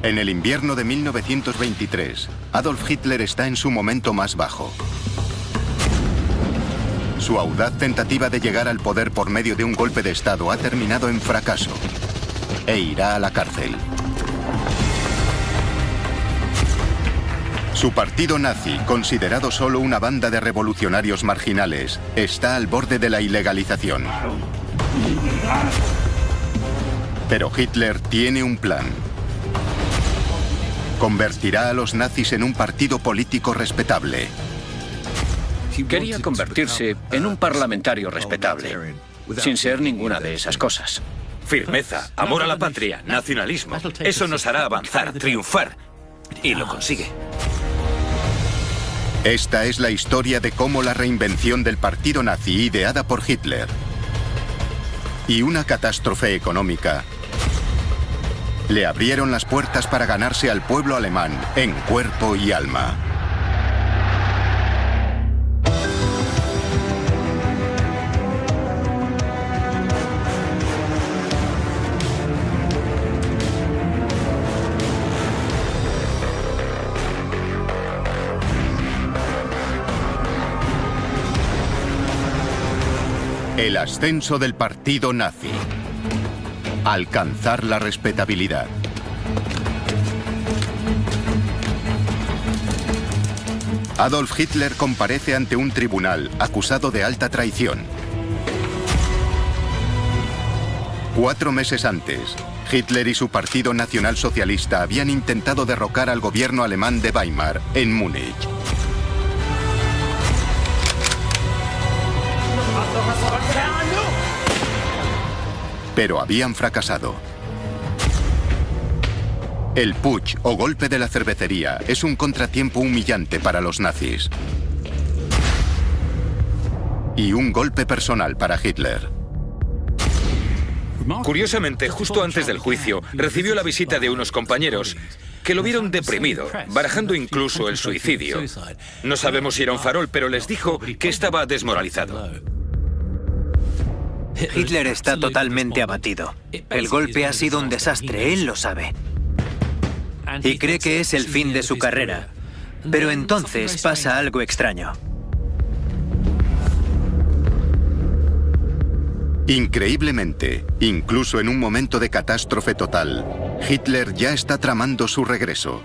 En el invierno de 1923, Adolf Hitler está en su momento más bajo. Su audaz tentativa de llegar al poder por medio de un golpe de Estado ha terminado en fracaso e irá a la cárcel. Su partido nazi, considerado solo una banda de revolucionarios marginales, está al borde de la ilegalización. Pero Hitler tiene un plan. Convertirá a los nazis en un partido político respetable. Quería convertirse en un parlamentario respetable, sin ser ninguna de esas cosas. Firmeza, amor a la patria, nacionalismo. Eso nos hará avanzar, triunfar. Y lo consigue. Esta es la historia de cómo la reinvención del partido nazi ideada por Hitler y una catástrofe económica le abrieron las puertas para ganarse al pueblo alemán en cuerpo y alma. El ascenso del partido nazi. Alcanzar la respetabilidad. Adolf Hitler comparece ante un tribunal acusado de alta traición. 4 meses antes, Hitler y su partido nacionalsocialista habían intentado derrocar al gobierno alemán de Weimar en Múnich. Pero habían fracasado. El putsch o golpe de la cervecería es un contratiempo humillante para los nazis. Y un golpe personal para Hitler. Curiosamente, justo antes del juicio, recibió la visita de unos compañeros que lo vieron deprimido, barajando incluso el suicidio. No sabemos si era un farol, pero les dijo que estaba desmoralizado. Hitler está totalmente abatido. El golpe ha sido un desastre, él lo sabe. Y cree que es el fin de su carrera. Pero entonces pasa algo extraño. Increíblemente, incluso en un momento de catástrofe total, Hitler ya está tramando su regreso.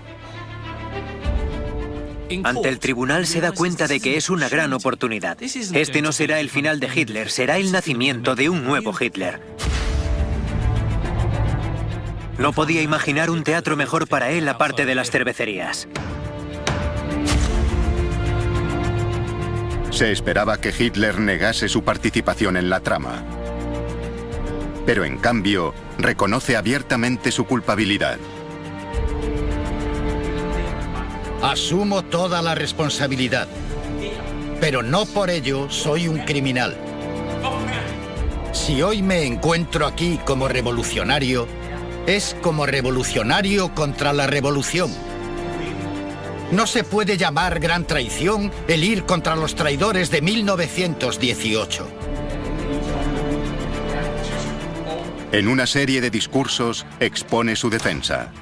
Ante el tribunal se da cuenta de que es una gran oportunidad. Este no será el final de Hitler, será el nacimiento de un nuevo Hitler. No podía imaginar un teatro mejor para él aparte de las cervecerías. Se esperaba que Hitler negase su participación en la trama. Pero en cambio, reconoce abiertamente su culpabilidad. Asumo toda la responsabilidad, pero no por ello soy un criminal. Si hoy me encuentro aquí como revolucionario, es como revolucionario contra la revolución. No se puede llamar gran traición el ir contra los traidores de 1918. En una serie de discursos expone su defensa.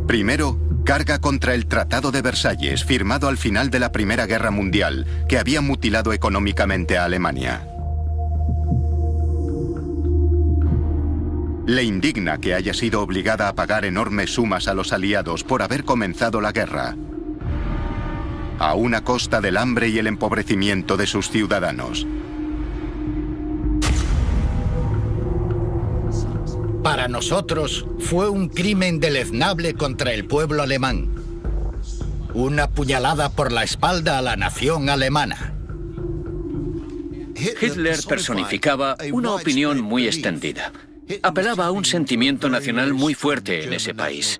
Primero, carga contra el Tratado de Versalles, firmado al final de la Primera Guerra Mundial, que había mutilado económicamente a Alemania. Le indigna que haya sido obligada a pagar enormes sumas a los aliados por haber comenzado la guerra, a una costa del hambre y el empobrecimiento de sus ciudadanos. Para nosotros fue un crimen deleznable contra el pueblo alemán. Una puñalada por la espalda a la nación alemana. Hitler personificaba una opinión muy extendida. Apelaba a un sentimiento nacional muy fuerte en ese país.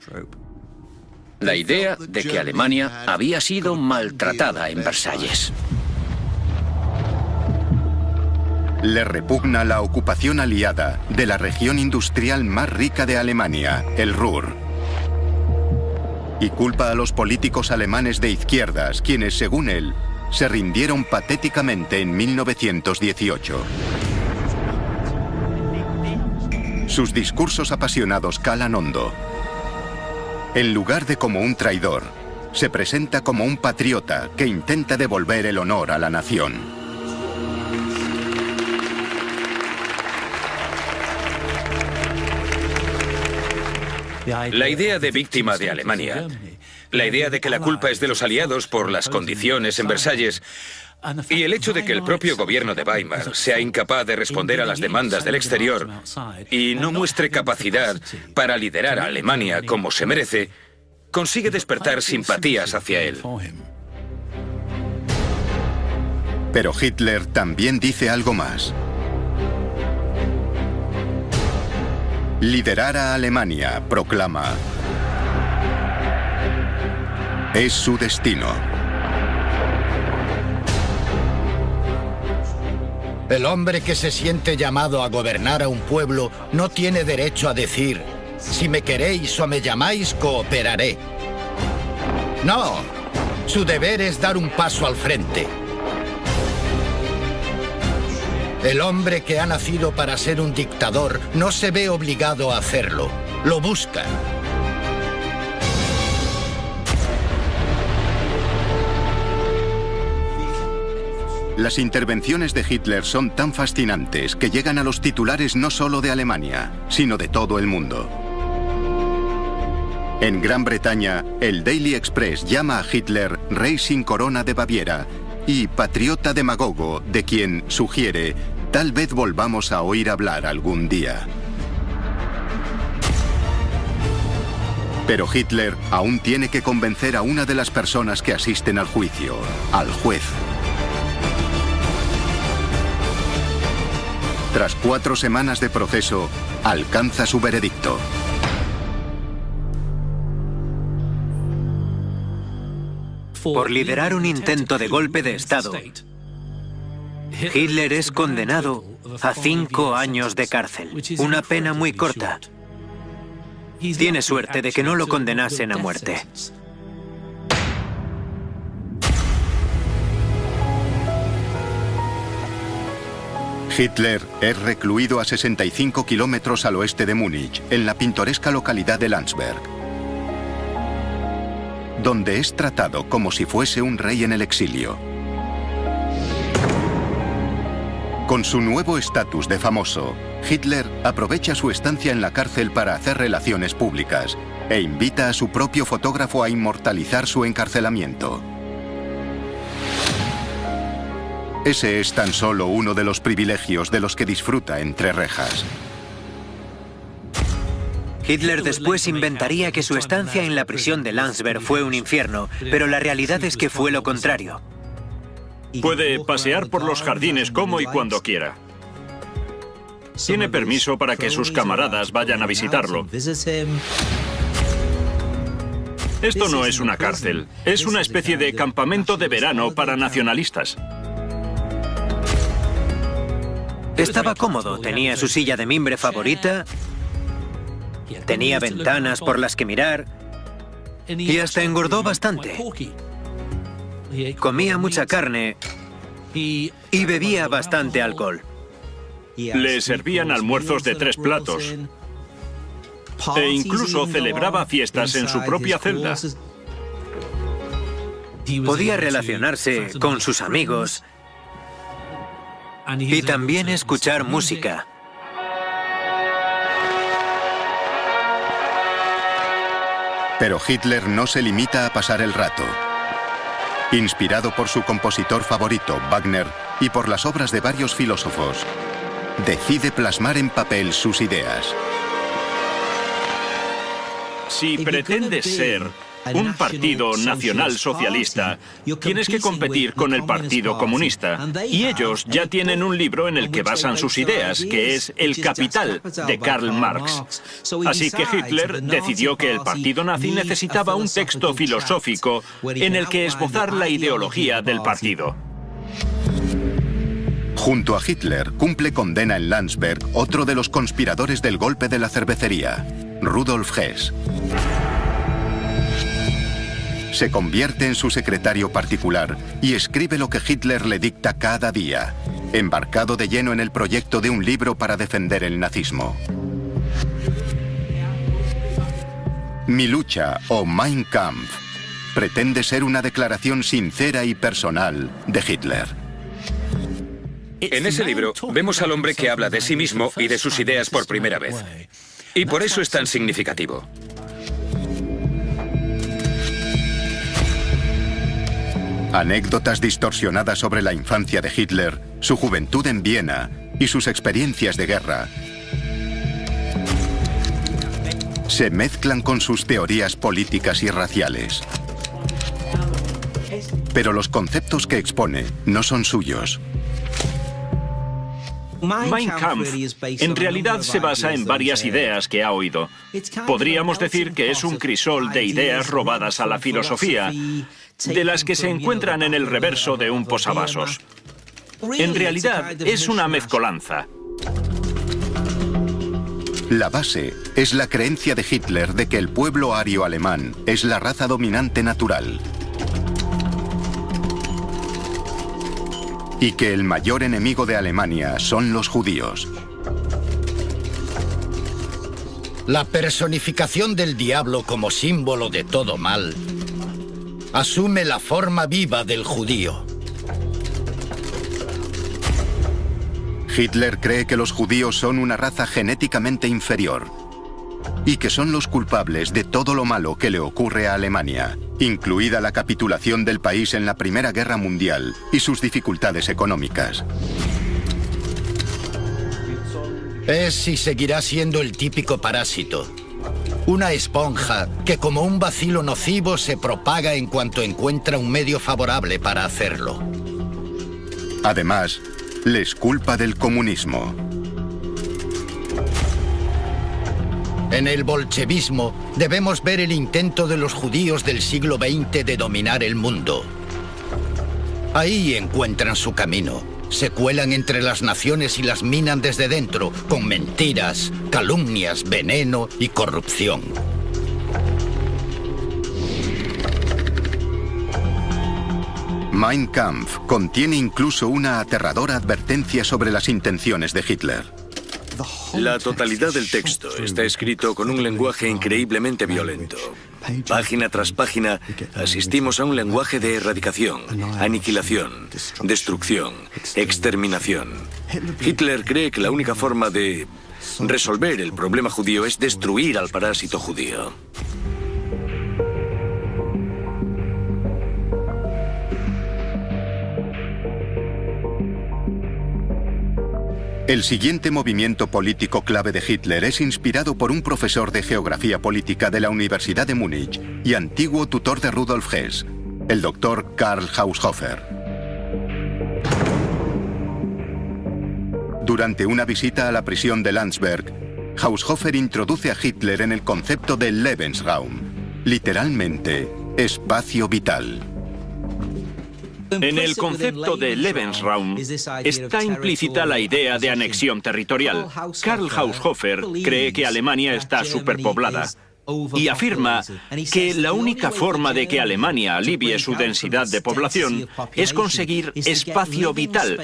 La idea de que Alemania había sido maltratada en Versalles. Le repugna la ocupación aliada de la región industrial más rica de Alemania, el Ruhr. Y culpa a los políticos alemanes de izquierdas, quienes, según él, se rindieron patéticamente en 1918. Sus discursos apasionados calan hondo. En lugar de como un traidor, se presenta como un patriota que intenta devolver el honor a la nación. La idea de víctima de Alemania, la idea de que la culpa es de los aliados por las condiciones en Versalles, y el hecho de que el propio gobierno de Weimar sea incapaz de responder a las demandas del exterior y no muestre capacidad para liderar a Alemania como se merece, consigue despertar simpatías hacia él. Pero Hitler también dice algo más. Liderar a Alemania, proclama, es su destino. El hombre que se siente llamado a gobernar a un pueblo no tiene derecho a decir, si me queréis o me llamáis, cooperaré. No, su deber es dar un paso al frente. El hombre que ha nacido para ser un dictador no se ve obligado a hacerlo, lo busca. Las intervenciones de Hitler son tan fascinantes que llegan a los titulares no solo de Alemania, sino de todo el mundo. En Gran Bretaña, el Daily Express llama a Hitler Rey sin corona de Baviera y patriota demagogo de quien sugiere tal vez volvamos a oír hablar algún día. Pero Hitler aún tiene que convencer a una de las personas que asisten al juicio, al juez. Tras 4 semanas de proceso, alcanza su veredicto. Por liderar un intento de golpe de Estado, Hitler es condenado a 5 años de cárcel, una pena muy corta. Tiene suerte de que no lo condenasen a muerte. Hitler es recluido a 65 kilómetros al oeste de Múnich, en la pintoresca localidad de Landsberg, donde es tratado como si fuese un rey en el exilio. Con su nuevo estatus de famoso, Hitler aprovecha su estancia en la cárcel para hacer relaciones públicas e invita a su propio fotógrafo a inmortalizar su encarcelamiento. Ese es tan solo uno de los privilegios de los que disfruta entre rejas. Hitler después inventaría que su estancia en la prisión de Landsberg fue un infierno, pero la realidad es que fue lo contrario. Puede pasear por los jardines como y cuando quiera. Tiene permiso para que sus camaradas vayan a visitarlo. Esto no es una cárcel, es una especie de campamento de verano para nacionalistas. Estaba cómodo, tenía su silla de mimbre favorita, tenía ventanas por las que mirar y hasta engordó bastante. Comía mucha carne y bebía bastante alcohol. Le servían almuerzos de 3 platos e incluso celebraba fiestas en su propia celda. Podía relacionarse con sus amigos y también escuchar música. Pero Hitler no se limita a pasar el rato. Inspirado por su compositor favorito, Wagner, y por las obras de varios filósofos, decide plasmar en papel sus ideas. Si pretendes ser un partido nacional socialista, tienes que competir con el Partido Comunista. Y ellos ya tienen un libro en el que basan sus ideas, que es El Capital, de Karl Marx. Así que Hitler decidió que el partido nazi necesitaba un texto filosófico en el que esbozar la ideología del partido. Junto a Hitler cumple condena en Landsberg otro de los conspiradores del golpe de la cervecería, Rudolf Hess. Se convierte en su secretario particular y escribe lo que Hitler le dicta cada día, embarcado de lleno en el proyecto de un libro para defender el nazismo. Mi lucha, o Mein Kampf, pretende ser una declaración sincera y personal de Hitler. En ese libro vemos al hombre que habla de sí mismo y de sus ideas por primera vez. Y por eso es tan significativo. Anécdotas distorsionadas sobre la infancia de Hitler, su juventud en Viena y sus experiencias de guerra se mezclan con sus teorías políticas y raciales. Pero los conceptos que expone no son suyos. Mein Kampf en realidad se basa en varias ideas que ha oído. Podríamos decir que es un crisol de ideas robadas a la filosofía, de las que se encuentran en el reverso de un posavasos. En realidad es una mezcolanza. La base es la creencia de Hitler de que el pueblo ario alemán es la raza dominante natural y que el mayor enemigo de Alemania son los judíos. La personificación del diablo como símbolo de todo mal asume la forma viva del judío. Hitler cree que los judíos son una raza genéticamente inferior y que son los culpables de todo lo malo que le ocurre a Alemania, incluida la capitulación del país en la Primera Guerra Mundial y sus dificultades económicas. Es y seguirá siendo el típico parásito. Una esponja que como un bacilo nocivo se propaga en cuanto encuentra un medio favorable para hacerlo. Además, les culpa del comunismo. En el bolchevismo debemos ver el intento de los judíos del siglo XX de dominar el mundo. Ahí encuentran su camino. Se cuelan entre las naciones y las minan desde dentro, con mentiras, calumnias, veneno y corrupción. Mein Kampf contiene incluso una aterradora advertencia sobre las intenciones de Hitler. La totalidad del texto está escrito con un lenguaje increíblemente violento. Página tras página asistimos a un lenguaje de erradicación, aniquilación, destrucción, exterminación. Hitler cree que la única forma de resolver el problema judío es destruir al parásito judío. El siguiente movimiento político clave de Hitler es inspirado por un profesor de geografía política de la Universidad de Múnich y antiguo tutor de Rudolf Hess, el doctor Karl Haushofer. Durante una visita a la prisión de Landsberg, Haushofer introduce a Hitler en el concepto de Lebensraum, literalmente, espacio vital. En el concepto de Lebensraum está implícita la idea de anexión territorial. Karl Haushofer cree que Alemania está superpoblada y afirma que la única forma de que Alemania alivie su densidad de población es conseguir espacio vital,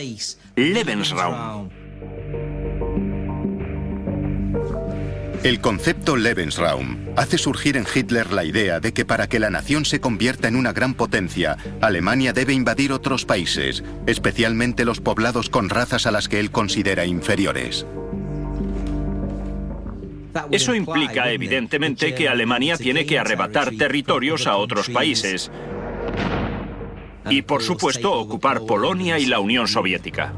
Lebensraum. El concepto Lebensraum hace surgir en Hitler la idea de que para que la nación se convierta en una gran potencia, Alemania debe invadir otros países, especialmente los poblados con razas a las que él considera inferiores. Eso implica, evidentemente, que Alemania tiene que arrebatar territorios a otros países y, por supuesto, ocupar Polonia y la Unión Soviética.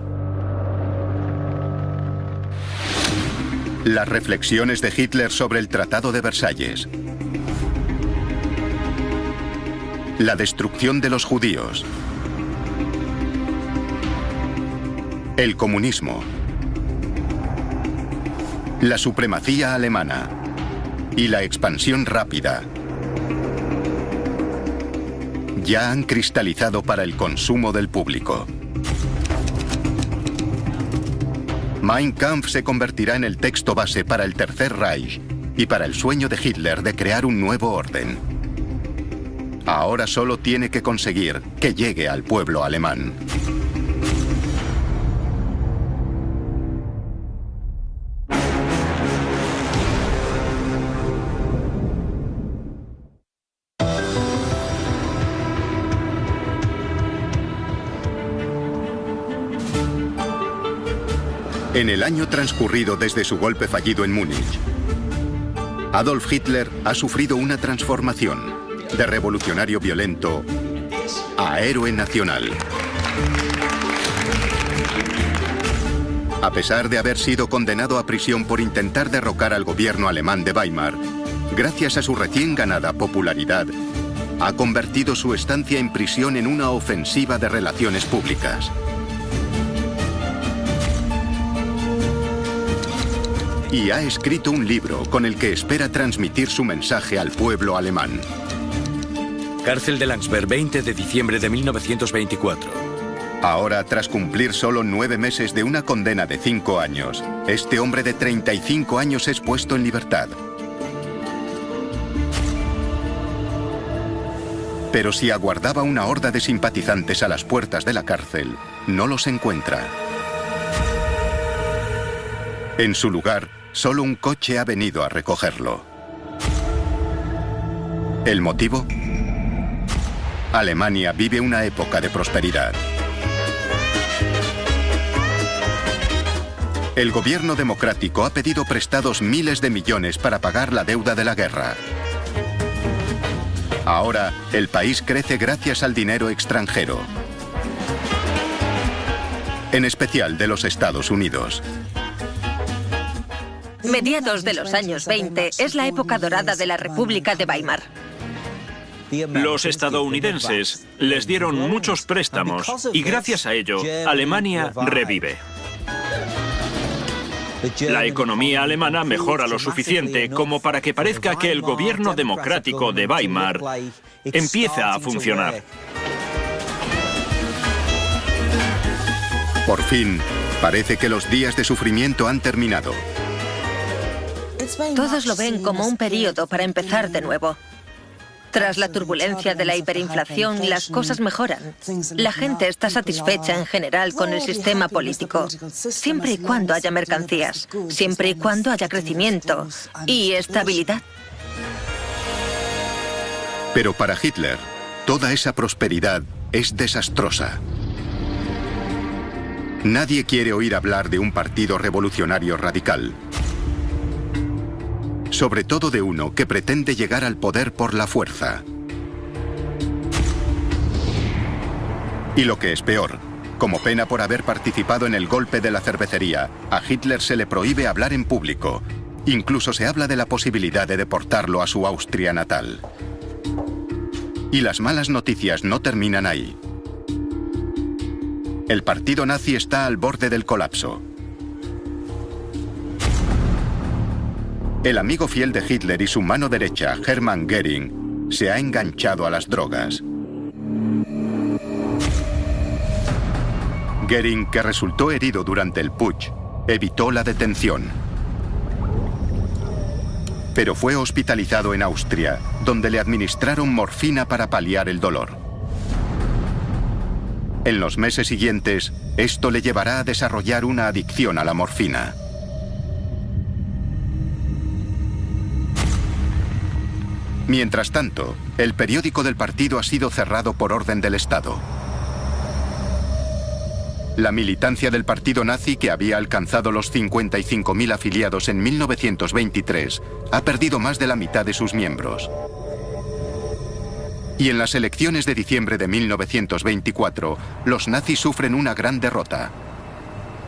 Las reflexiones de Hitler sobre el Tratado de Versalles. La destrucción de los judíos. El comunismo. La supremacía alemana. Y la expansión rápida. Ya han cristalizado para el consumo del público. Mein Kampf se convertirá en el texto base para el Tercer Reich y para el sueño de Hitler de crear un nuevo orden. Ahora solo tiene que conseguir que llegue al pueblo alemán. En el año transcurrido desde su golpe fallido en Múnich, Adolf Hitler ha sufrido una transformación de revolucionario violento a héroe nacional. A pesar de haber sido condenado a prisión por intentar derrocar al gobierno alemán de Weimar, gracias a su recién ganada popularidad, ha convertido su estancia en prisión en una ofensiva de relaciones públicas. Y ha escrito un libro con el que espera transmitir su mensaje al pueblo alemán. Cárcel de Landsberg, 20 de diciembre de 1924. Ahora, tras cumplir solo 9 meses de una condena de 5 años, este hombre de 35 años es puesto en libertad. Pero si aguardaba una horda de simpatizantes a las puertas de la cárcel, no los encuentra. En su lugar, solo un coche ha venido a recogerlo. ¿El motivo? Alemania vive una época de prosperidad. El gobierno democrático ha pedido prestados miles de millones para pagar la deuda de la guerra. Ahora, el país crece gracias al dinero extranjero, en especial de los Estados Unidos. Mediados de los años 20 es la época dorada de la República de Weimar. Los estadounidenses les dieron muchos préstamos y gracias a ello, Alemania revive. La economía alemana mejora lo suficiente como para que parezca que el gobierno democrático de Weimar empieza a funcionar. Por fin, parece que los días de sufrimiento han terminado. Todos lo ven como un periodo para empezar de nuevo. Tras la turbulencia de la hiperinflación, las cosas mejoran. La gente está satisfecha en general con el sistema político, siempre y cuando haya mercancías, siempre y cuando haya crecimiento y estabilidad. Pero para Hitler, toda esa prosperidad es desastrosa. Nadie quiere oír hablar de un partido revolucionario radical, sobre todo de uno que pretende llegar al poder por la fuerza. Y lo que es peor, como pena por haber participado en el golpe de la cervecería, a Hitler se le prohíbe hablar en público. Incluso se habla de la posibilidad de deportarlo a su Austria natal. Y las malas noticias no terminan ahí. El partido nazi está al borde del colapso. El amigo fiel de Hitler y su mano derecha, Hermann Göring, se ha enganchado a las drogas. Göring, que resultó herido durante el putsch, evitó la detención. Pero fue hospitalizado en Austria, donde le administraron morfina para paliar el dolor. En los meses siguientes, esto le llevará a desarrollar una adicción a la morfina. Mientras tanto, el periódico del partido ha sido cerrado por orden del Estado. La militancia del partido nazi, que había alcanzado los 55.000 afiliados en 1923, ha perdido más de la mitad de sus miembros. Y en las elecciones de diciembre de 1924, los nazis sufren una gran derrota.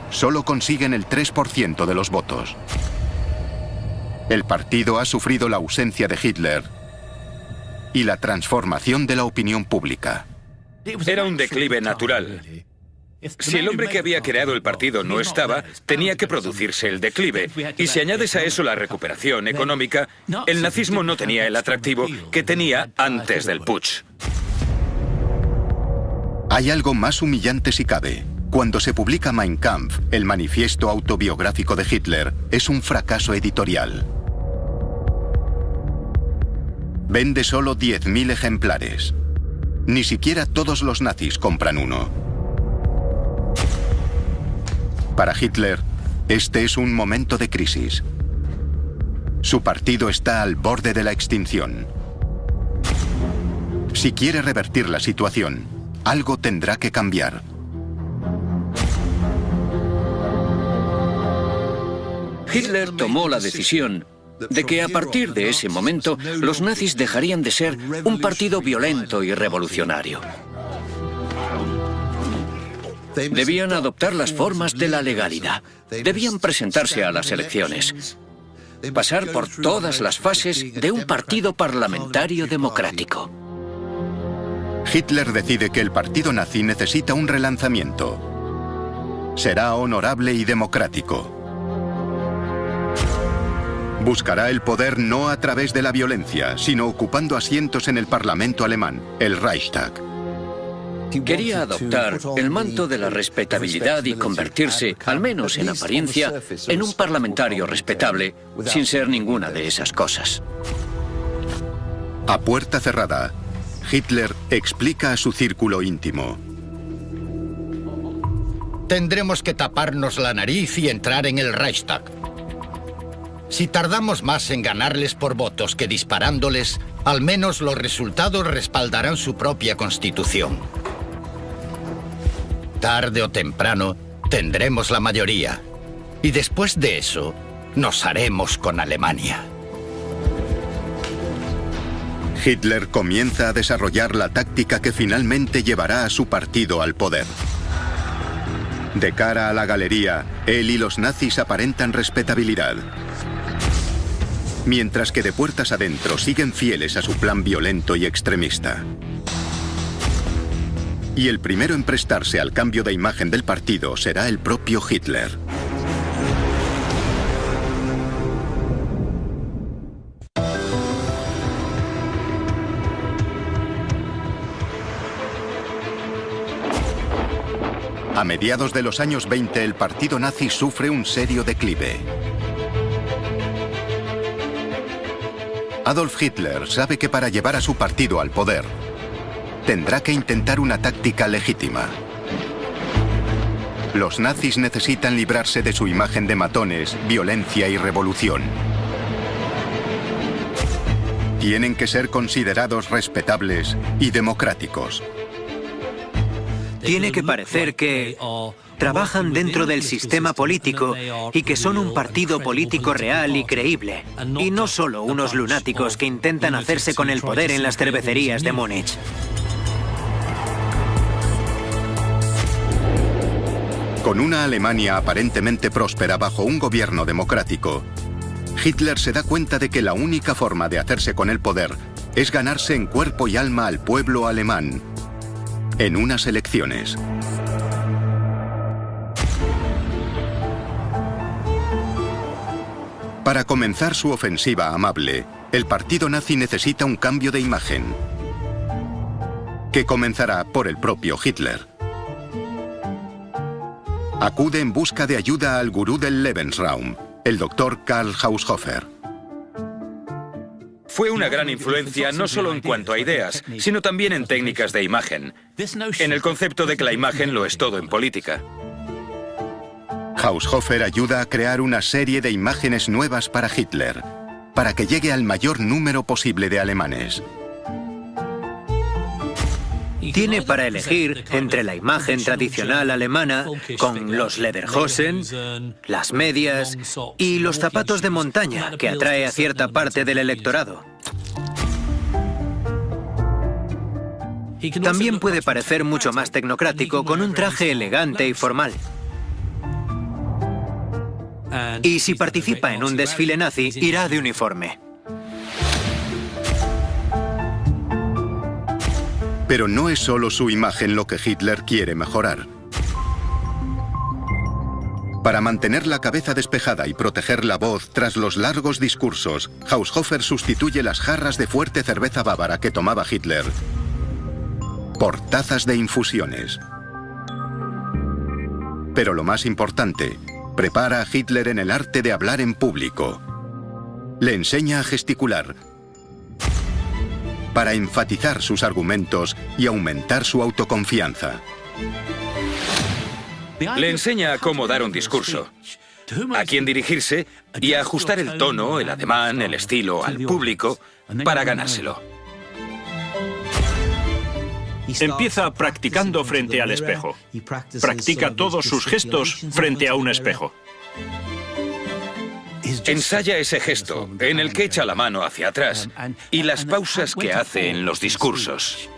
Solo consiguen el 3% de los votos. El partido ha sufrido la ausencia de Hitler y la transformación de la opinión pública. Era un declive natural. Si el hombre que había creado el partido no estaba, tenía que producirse el declive. Y si añades a eso la recuperación económica, el nazismo no tenía el atractivo que tenía antes del putsch. Hay algo más humillante si cabe. Cuando se publica Mein Kampf, el manifiesto autobiográfico de Hitler, es un fracaso editorial. Vende solo 10.000 ejemplares. Ni siquiera todos los nazis compran uno. Para Hitler, este es un momento de crisis. Su partido está al borde de la extinción. Si quiere revertir la situación, algo tendrá que cambiar. Hitler tomó la decisión de que a partir de ese momento los nazis dejarían de ser un partido violento y revolucionario. Debían adoptar las formas de la legalidad. Debían presentarse a las elecciones. Pasar por todas las fases de un partido parlamentario democrático. Hitler decide que el partido nazi necesita un relanzamiento. Será honorable y democrático. Buscará el poder no a través de la violencia, sino ocupando asientos en el Parlamento alemán, el Reichstag. Quería adoptar el manto de la respetabilidad y convertirse, al menos en apariencia, en un parlamentario respetable, sin ser ninguna de esas cosas. A puerta cerrada, Hitler explica a su círculo íntimo. Tendremos que taparnos la nariz y entrar en el Reichstag. Si tardamos más en ganarles por votos que disparándoles, al menos los resultados respaldarán su propia constitución. Tarde o temprano, tendremos la mayoría. Y después de eso, nos haremos con Alemania. Hitler comienza a desarrollar la táctica que finalmente llevará a su partido al poder. De cara a la galería, él y los nazis aparentan respetabilidad. Mientras que de puertas adentro siguen fieles a su plan violento y extremista. Y el primero en prestarse al cambio de imagen del partido será el propio Hitler. A mediados de los años 20, el partido nazi sufre un serio declive. Adolf Hitler sabe que para llevar a su partido al poder, tendrá que intentar una táctica legítima. Los nazis necesitan librarse de su imagen de matones, violencia y revolución. Tienen que ser considerados respetables y democráticos. Tiene que parecer que trabajan dentro del sistema político y que son un partido político real y creíble, y no solo unos lunáticos que intentan hacerse con el poder en las cervecerías de Múnich. Con una Alemania aparentemente próspera bajo un gobierno democrático, Hitler se da cuenta de que la única forma de hacerse con el poder es ganarse en cuerpo y alma al pueblo alemán en unas elecciones. Para comenzar su ofensiva amable, el partido nazi necesita un cambio de imagen, que comenzará por el propio Hitler. Acude en busca de ayuda al gurú del Lebensraum, el doctor Karl Haushofer. Fue una gran influencia no solo en cuanto a ideas, sino también en técnicas de imagen, en el concepto de que la imagen lo es todo en política. Haushofer ayuda a crear una serie de imágenes nuevas para Hitler, para que llegue al mayor número posible de alemanes. Tiene para elegir entre la imagen tradicional alemana, con los Lederhosen, las medias y los zapatos de montaña, que atrae a cierta parte del electorado. También puede parecer mucho más tecnocrático, con un traje elegante y formal. Y si participa en un desfile nazi, irá de uniforme. Pero no es solo su imagen lo que Hitler quiere mejorar. Para mantener la cabeza despejada y proteger la voz tras los largos discursos, Haushofer sustituye las jarras de fuerte cerveza bávara que tomaba Hitler por tazas de infusiones. Pero lo más importante, prepara a Hitler en el arte de hablar en público. Le enseña a gesticular, para enfatizar sus argumentos y aumentar su autoconfianza. Le enseña a cómo dar un discurso, a quién dirigirse y a ajustar el tono, el ademán, el estilo al público para ganárselo. Empieza practicando frente al espejo. Practica todos sus gestos frente a un espejo. Ensaya ese gesto en el que echa la mano hacia atrás y las pausas que hace en los discursos.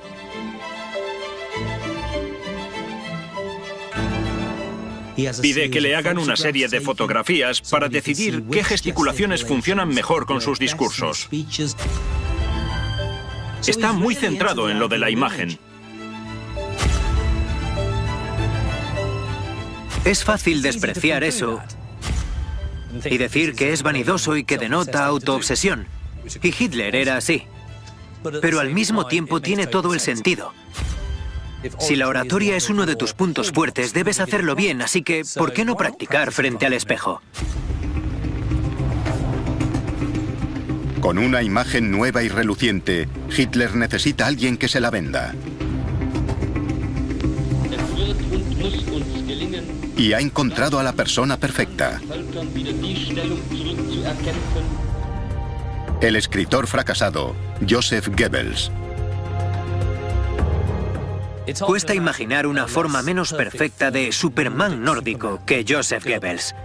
Pide que le hagan una serie de fotografías para decidir qué gesticulaciones funcionan mejor con sus discursos. Está muy centrado en lo de la imagen. Es fácil despreciar eso y decir que es vanidoso y que denota autoobsesión. Y Hitler era así. Pero al mismo tiempo tiene todo el sentido. Si la oratoria es uno de tus puntos fuertes, debes hacerlo bien, así que ¿por qué no practicar frente al espejo? Con una imagen nueva y reluciente, Hitler necesita a alguien que se la venda. Y ha encontrado a la persona perfecta. El escritor fracasado, Joseph Goebbels. Cuesta imaginar una forma menos perfecta de Superman nórdico que Joseph Goebbels.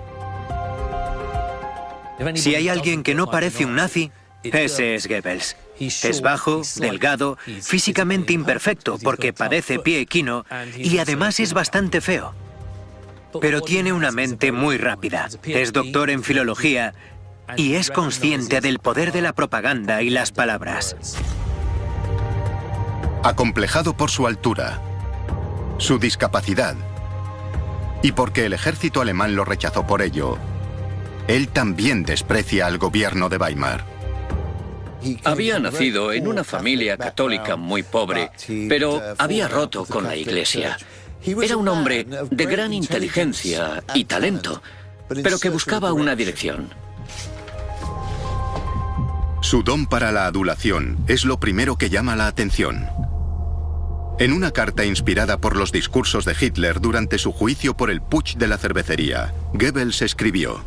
Si hay alguien que no parece un nazi, ese es Goebbels. Es bajo, delgado, físicamente imperfecto porque padece pie equino y además es bastante feo. Pero tiene una mente muy rápida. Es doctor en filología y es consciente del poder de la propaganda y las palabras. Acomplejado por su altura, su discapacidad y porque el ejército alemán lo rechazó por ello, él también desprecia al gobierno de Weimar. Había nacido en una familia católica muy pobre, pero había roto con la Iglesia. Era un hombre de gran inteligencia y talento, pero que buscaba una dirección. Su don para la adulación es lo primero que llama la atención. En una carta inspirada por los discursos de Hitler durante su juicio por el putsch de la cervecería, Goebbels escribió: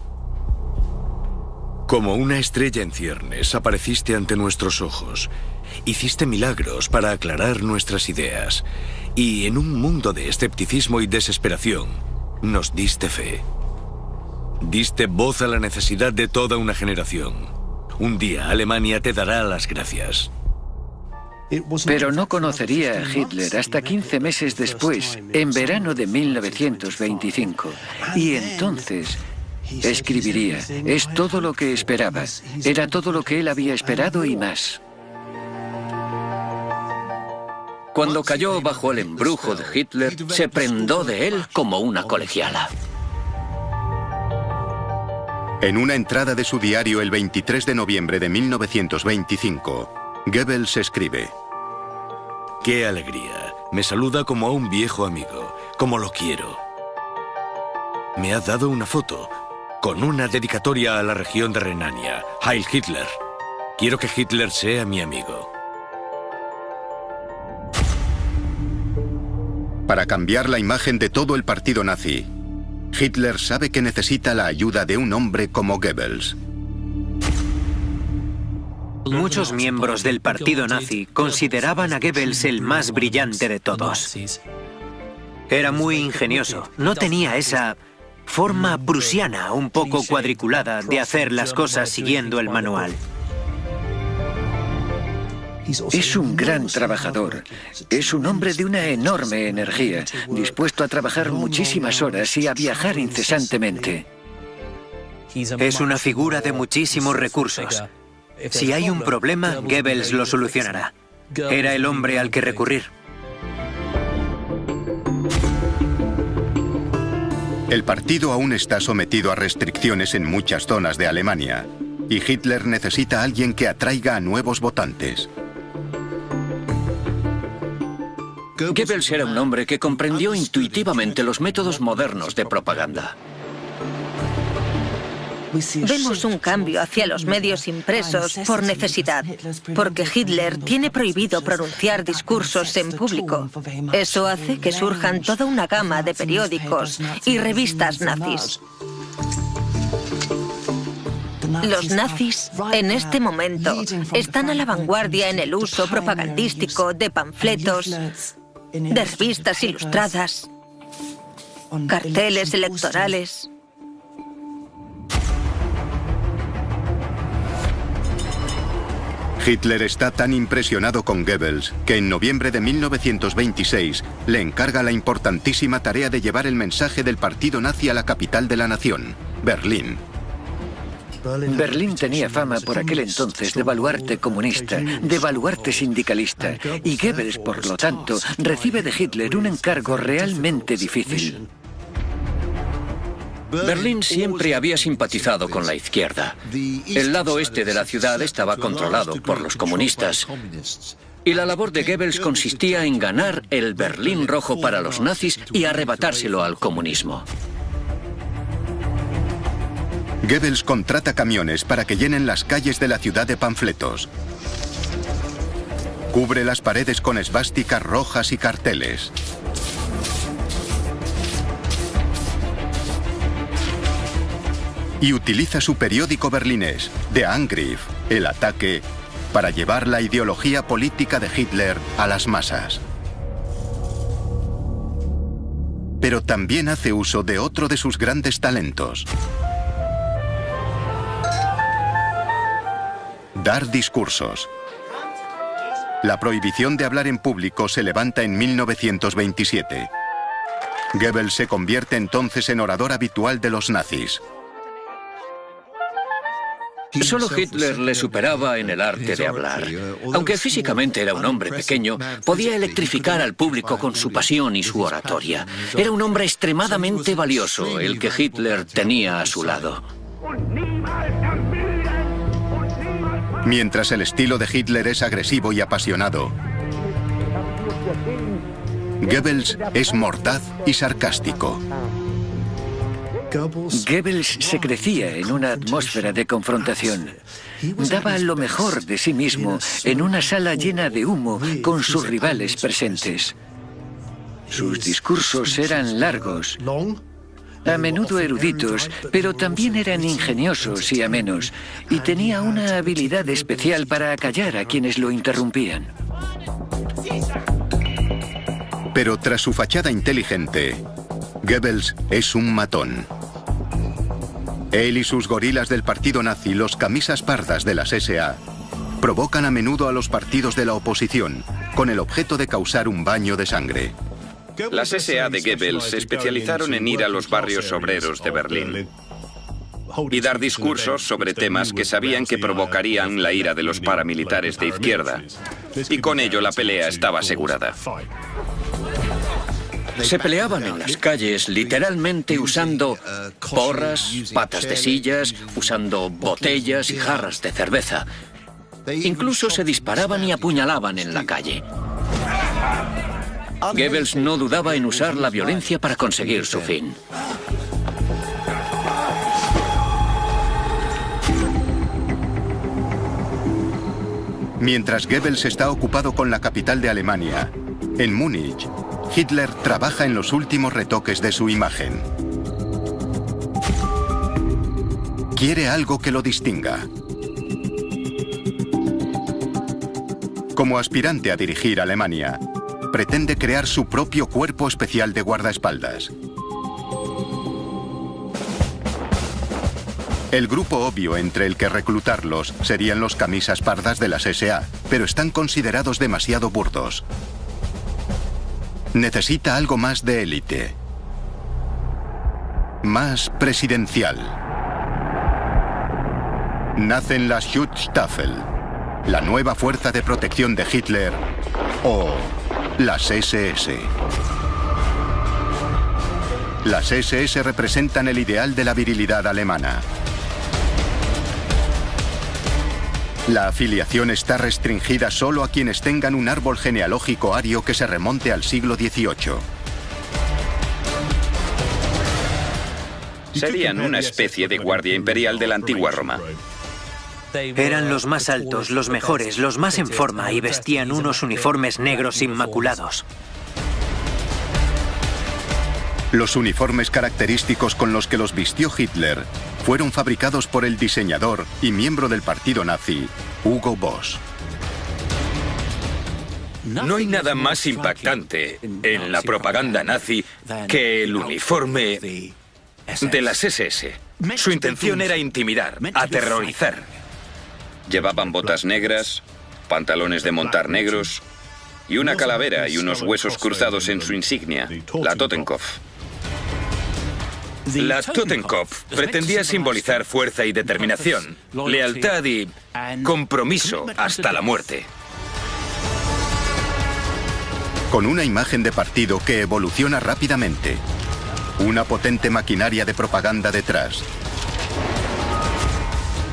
Como una estrella en ciernes apareciste ante nuestros ojos. Hiciste milagros para aclarar nuestras ideas. Y en un mundo de escepticismo y desesperación, nos diste fe. Diste voz a la necesidad de toda una generación. Un día Alemania te dará las gracias. Pero no conocería a Hitler hasta 15 meses después, en verano de 1925. Y entonces escribiría: es todo lo que esperaba. Era todo lo que él había esperado y más. Cuando cayó bajo el embrujo de Hitler, se prendó de él como una colegiala. En una entrada de su diario el 23 de noviembre de 1925, Goebbels escribe: ¡Qué alegría! Me saluda como a un viejo amigo, como lo quiero. Me ha dado una foto con una dedicatoria a la región de Renania. Heil Hitler. Quiero que Hitler sea mi amigo. Para cambiar la imagen de todo el partido nazi, Hitler sabe que necesita la ayuda de un hombre como Goebbels. Muchos miembros del partido nazi consideraban a Goebbels el más brillante de todos. Era muy ingenioso, no tenía esa forma prusiana un poco cuadriculada de hacer las cosas siguiendo el manual. Es un gran trabajador. Es un hombre de una enorme energía, dispuesto a trabajar muchísimas horas y a viajar incesantemente. Es una figura de muchísimos recursos. Si hay un problema, Goebbels lo solucionará. Era el hombre al que recurrir. El partido aún está sometido a restricciones en muchas zonas de Alemania, y Hitler necesita a alguien que atraiga a nuevos votantes. Goebbels era un hombre que comprendió intuitivamente los métodos modernos de propaganda. Vemos un cambio hacia los medios impresos por necesidad, porque Hitler tiene prohibido pronunciar discursos en público. Eso hace que surjan toda una gama de periódicos y revistas nazis. Los nazis, en este momento, están a la vanguardia en el uso propagandístico de panfletos, de revistas ilustradas, carteles electorales. Hitler está tan impresionado con Goebbels que en noviembre de 1926 le encarga la importantísima tarea de llevar el mensaje del partido nazi a la capital de la nación, Berlín. Berlín tenía fama por aquel entonces de baluarte comunista, de baluarte sindicalista, y Goebbels, por lo tanto, recibe de Hitler un encargo realmente difícil. Berlín siempre había simpatizado con la izquierda. El lado este de la ciudad estaba controlado por los comunistas. Y la labor de Goebbels consistía en ganar el Berlín rojo para los nazis y arrebatárselo al comunismo. Goebbels contrata camiones para que llenen las calles de la ciudad de panfletos. Cubre las paredes con esvásticas rojas y carteles. Y utiliza su periódico berlinés, Der Angriff, El Ataque, para llevar la ideología política de Hitler a las masas. Pero también hace uso de otro de sus grandes talentos: dar discursos. La prohibición de hablar en público se levanta en 1927. Goebbels se convierte entonces en orador habitual de los nazis. Solo Hitler le superaba en el arte de hablar. Aunque físicamente era un hombre pequeño, podía electrificar al público con su pasión y su oratoria. Era un hombre extremadamente valioso, el que Hitler tenía a su lado. Mientras el estilo de Hitler es agresivo y apasionado, Goebbels es mordaz y sarcástico. Goebbels se crecía en una atmósfera de confrontación. Daba lo mejor de sí mismo en una sala llena de humo con sus rivales presentes. Sus discursos eran largos, a menudo eruditos, pero también eran ingeniosos y amenos, y tenía una habilidad especial para acallar a quienes lo interrumpían. Pero tras su fachada inteligente, Goebbels es un matón. Él y sus gorilas del partido nazi, los camisas pardas de las SA, provocan a menudo a los partidos de la oposición, con el objeto de causar un baño de sangre. Las SA de Goebbels se especializaron en ir a los barrios obreros de Berlín y dar discursos sobre temas que sabían que provocarían la ira de los paramilitares de izquierda. Y con ello la pelea estaba asegurada. Se peleaban en las calles literalmente usando porras, patas de sillas, usando botellas y jarras de cerveza. Incluso se disparaban y apuñalaban en la calle. Goebbels no dudaba en usar la violencia para conseguir su fin. Mientras Goebbels está ocupado con la capital de Alemania, en Múnich, Hitler trabaja en los últimos retoques de su imagen. Quiere algo que lo distinga. Como aspirante a dirigir Alemania, pretende crear su propio cuerpo especial de guardaespaldas. El grupo obvio entre el que reclutarlos serían los camisas pardas de las SA, pero están considerados demasiado burdos. Necesita algo más de élite. Más presidencial. Nacen las Schutzstaffel, la nueva fuerza de protección de Hitler, o las SS. Las SS representan el ideal de la virilidad alemana. La afiliación está restringida solo a quienes tengan un árbol genealógico ario que se remonte al siglo XVIII. Serían una especie de guardia imperial de la antigua Roma. Eran los más altos, los mejores, los más en forma y vestían unos uniformes negros inmaculados. Los uniformes característicos con los que los vistió Hitler fueron fabricados por el diseñador y miembro del partido nazi, Hugo Boss. No hay nada más impactante en la propaganda nazi que el uniforme de las SS. Su intención era intimidar, aterrorizar. Llevaban botas negras, pantalones de montar negros y una calavera y unos huesos cruzados en su insignia, la Totenkopf. La Totenkopf pretendía simbolizar fuerza y determinación, lealtad y compromiso hasta la muerte. Con una imagen de partido que evoluciona rápidamente, una potente maquinaria de propaganda detrás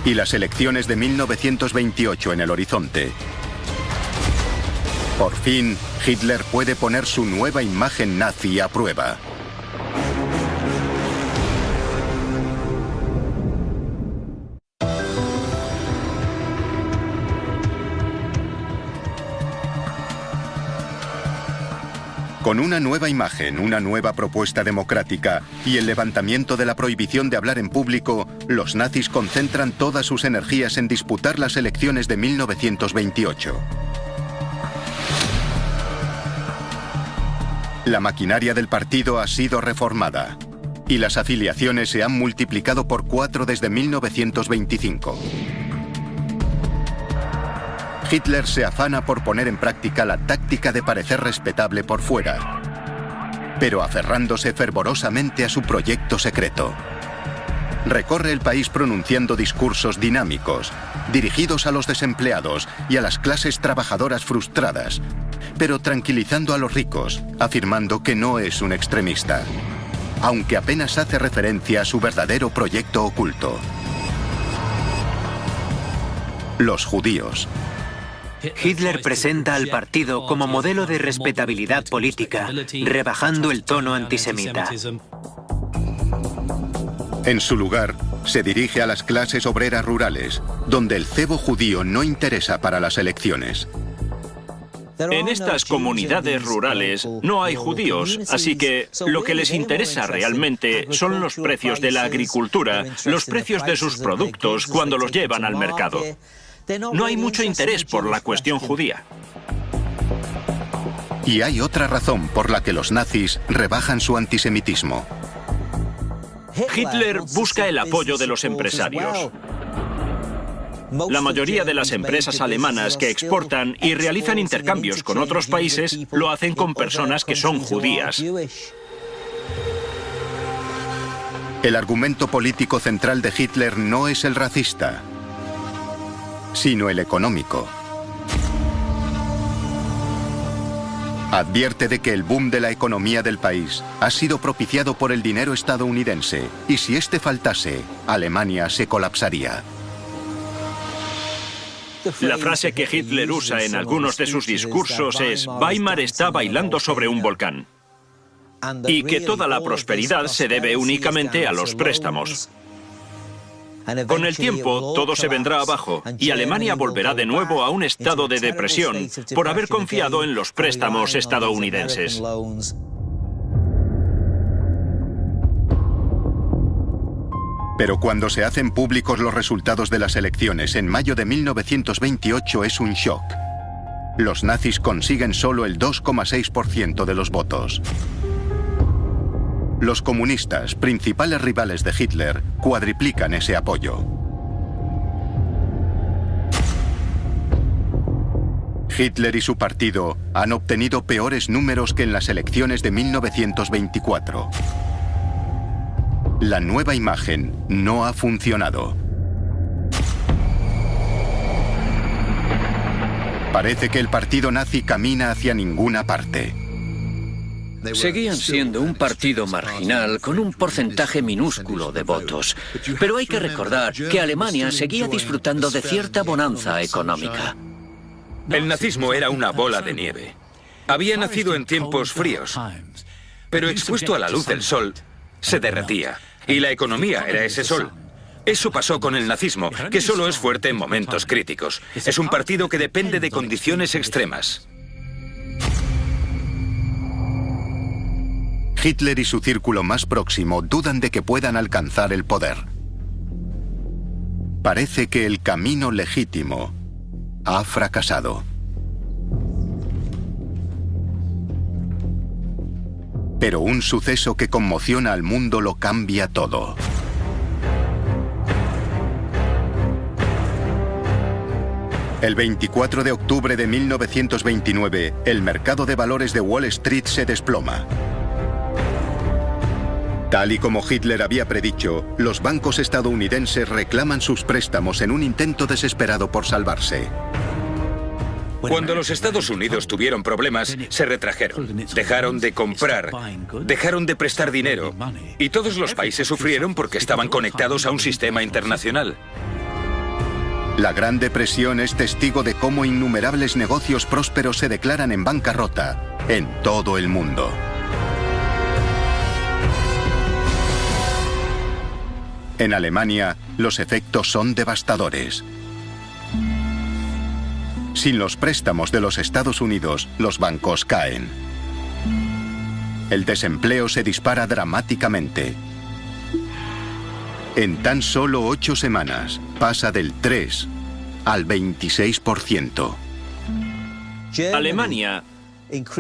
y las elecciones de 1928 en el horizonte, por fin Hitler puede poner su nueva imagen nazi a prueba. Con una nueva imagen, una nueva propuesta democrática y el levantamiento de la prohibición de hablar en público, los nazis concentran todas sus energías en disputar las elecciones de 1928. La maquinaria del partido ha sido reformada y las afiliaciones se han multiplicado por 4 desde 1925. Hitler se afana por poner en práctica la táctica de parecer respetable por fuera, pero aferrándose fervorosamente a su proyecto secreto. Recorre el país pronunciando discursos dinámicos, dirigidos a los desempleados y a las clases trabajadoras frustradas, pero tranquilizando a los ricos, afirmando que no es un extremista, aunque apenas hace referencia a su verdadero proyecto oculto. Los judíos. Hitler presenta al partido como modelo de respetabilidad política, rebajando el tono antisemita. En su lugar, se dirige a las clases obreras rurales, donde el cebo judío no interesa para las elecciones. En estas comunidades rurales no hay judíos, así que lo que les interesa realmente son los precios de la agricultura, los precios de sus productos cuando los llevan al mercado. No hay mucho interés por la cuestión judía. Y hay otra razón por la que los nazis rebajan su antisemitismo. Hitler busca el apoyo de los empresarios. La mayoría de las empresas alemanas que exportan y realizan intercambios con otros países lo hacen con personas que son judías. El argumento político central de Hitler no es el racista, sino el económico. Advierte de que el boom de la economía del país ha sido propiciado por el dinero estadounidense y si este faltase, Alemania se colapsaría. La frase que Hitler usa en algunos de sus discursos es «Weimar está bailando sobre un volcán» y que toda la prosperidad se debe únicamente a los préstamos. Con el tiempo, todo se vendrá abajo y Alemania volverá de nuevo a un estado de depresión por haber confiado en los préstamos estadounidenses. Pero cuando se hacen públicos los resultados de las elecciones en mayo de 1928 es un shock. Los nazis consiguen solo el 2,6% de los votos. Los comunistas, principales rivales de Hitler, cuadriplican ese apoyo. Hitler y su partido han obtenido peores números que en las elecciones de 1924. La nueva imagen no ha funcionado. Parece que el partido nazi camina hacia ninguna parte. Seguían siendo un partido marginal con un porcentaje minúsculo de votos. Pero hay que recordar que Alemania seguía disfrutando de cierta bonanza económica. El nazismo era una bola de nieve. Había nacido en tiempos fríos, pero expuesto a la luz del sol, se derretía. Y la economía era ese sol. Eso pasó con el nazismo, que solo es fuerte en momentos críticos. Es un partido que depende de condiciones extremas. Hitler y su círculo más próximo dudan de que puedan alcanzar el poder. Parece que el camino legítimo ha fracasado. Pero un suceso que conmociona al mundo lo cambia todo. El 24 de octubre de 1929, el mercado de valores de Wall Street se desploma. Tal y como Hitler había predicho, los bancos estadounidenses reclaman sus préstamos en un intento desesperado por salvarse. Cuando los Estados Unidos tuvieron problemas, se retrajeron, dejaron de comprar, dejaron de prestar dinero, y todos los países sufrieron porque estaban conectados a un sistema internacional. La Gran Depresión es testigo de cómo innumerables negocios prósperos se declaran en bancarrota en todo el mundo. En Alemania, los efectos son devastadores. Sin los préstamos de los Estados Unidos, los bancos caen. El desempleo se dispara dramáticamente. En tan solo 8 semanas, pasa del 3 al 26%. Alemania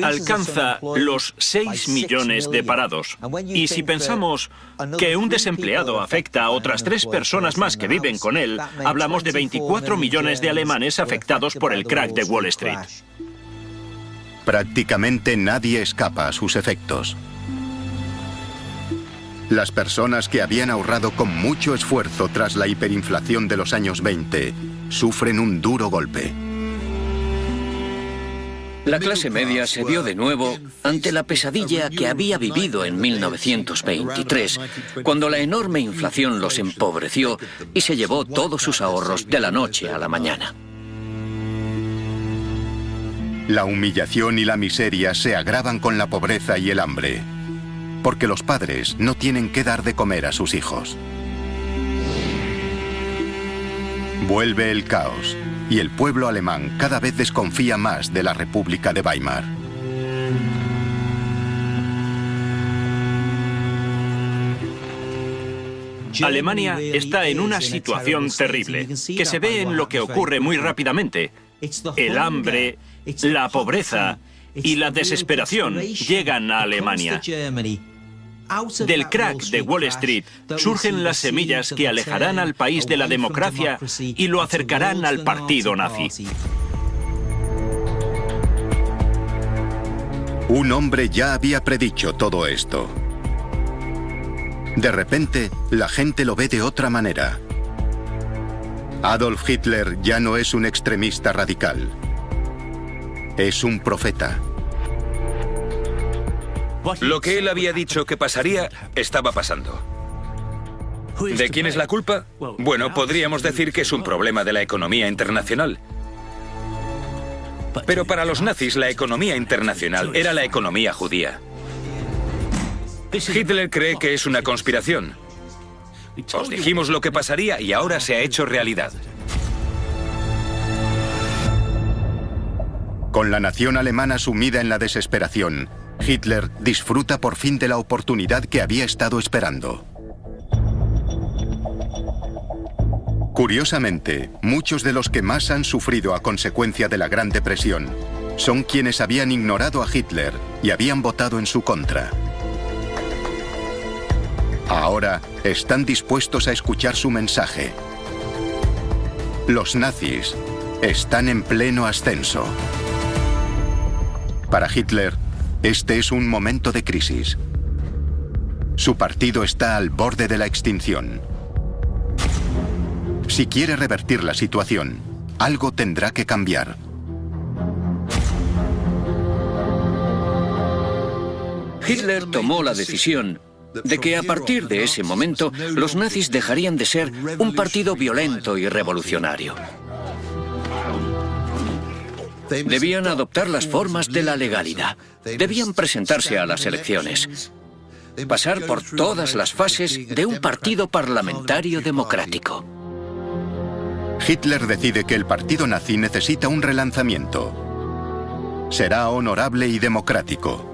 alcanza los 6 millones de parados. Y si pensamos que un desempleado afecta a otras 3 personas más que viven con él, hablamos de 24 millones de alemanes afectados por el crack de Wall Street. Prácticamente nadie escapa a sus efectos. Las personas que habían ahorrado con mucho esfuerzo tras la hiperinflación de los años 20 sufren un duro golpe. La clase media se vio de nuevo ante la pesadilla que había vivido en 1923, cuando la enorme inflación los empobreció y se llevó todos sus ahorros de la noche a la mañana. La humillación y la miseria se agravan con la pobreza y el hambre, porque los padres no tienen que dar de comer a sus hijos. Vuelve el caos, y el pueblo alemán cada vez desconfía más de la República de Weimar. Alemania está en una situación terrible, que se ve en lo que ocurre muy rápidamente. El hambre, la pobreza y la desesperación llegan a Alemania. Del crack de Wall Street surgen las semillas que alejarán al país de la democracia y lo acercarán al partido nazi. Un hombre ya había predicho todo esto. De repente, la gente lo ve de otra manera. Adolf Hitler ya no es un extremista radical. Es un profeta. Lo que él había dicho que pasaría, estaba pasando. ¿De quién es la culpa? Bueno, podríamos decir que es un problema de la economía internacional. Pero para los nazis, la economía internacional era la economía judía. Hitler cree que es una conspiración. Os dijimos lo que pasaría y ahora se ha hecho realidad. Con la nación alemana sumida en la desesperación, Hitler disfruta por fin de la oportunidad que había estado esperando. Curiosamente, muchos de los que más han sufrido a consecuencia de la Gran Depresión son quienes habían ignorado a Hitler y habían votado en su contra. Ahora están dispuestos a escuchar su mensaje. Los nazis están en pleno ascenso. Para Hitler, este es un momento de crisis. Su partido está al borde de la extinción. Si quiere revertir la situación, algo tendrá que cambiar. Hitler tomó la decisión de que a partir de ese momento los nazis dejarían de ser un partido violento y revolucionario. Debían adoptar las formas de la legalidad. Debían presentarse a las elecciones. Pasar por todas las fases de un partido parlamentario democrático. Hitler decide que el partido nazi necesita un relanzamiento. Será honorable y democrático.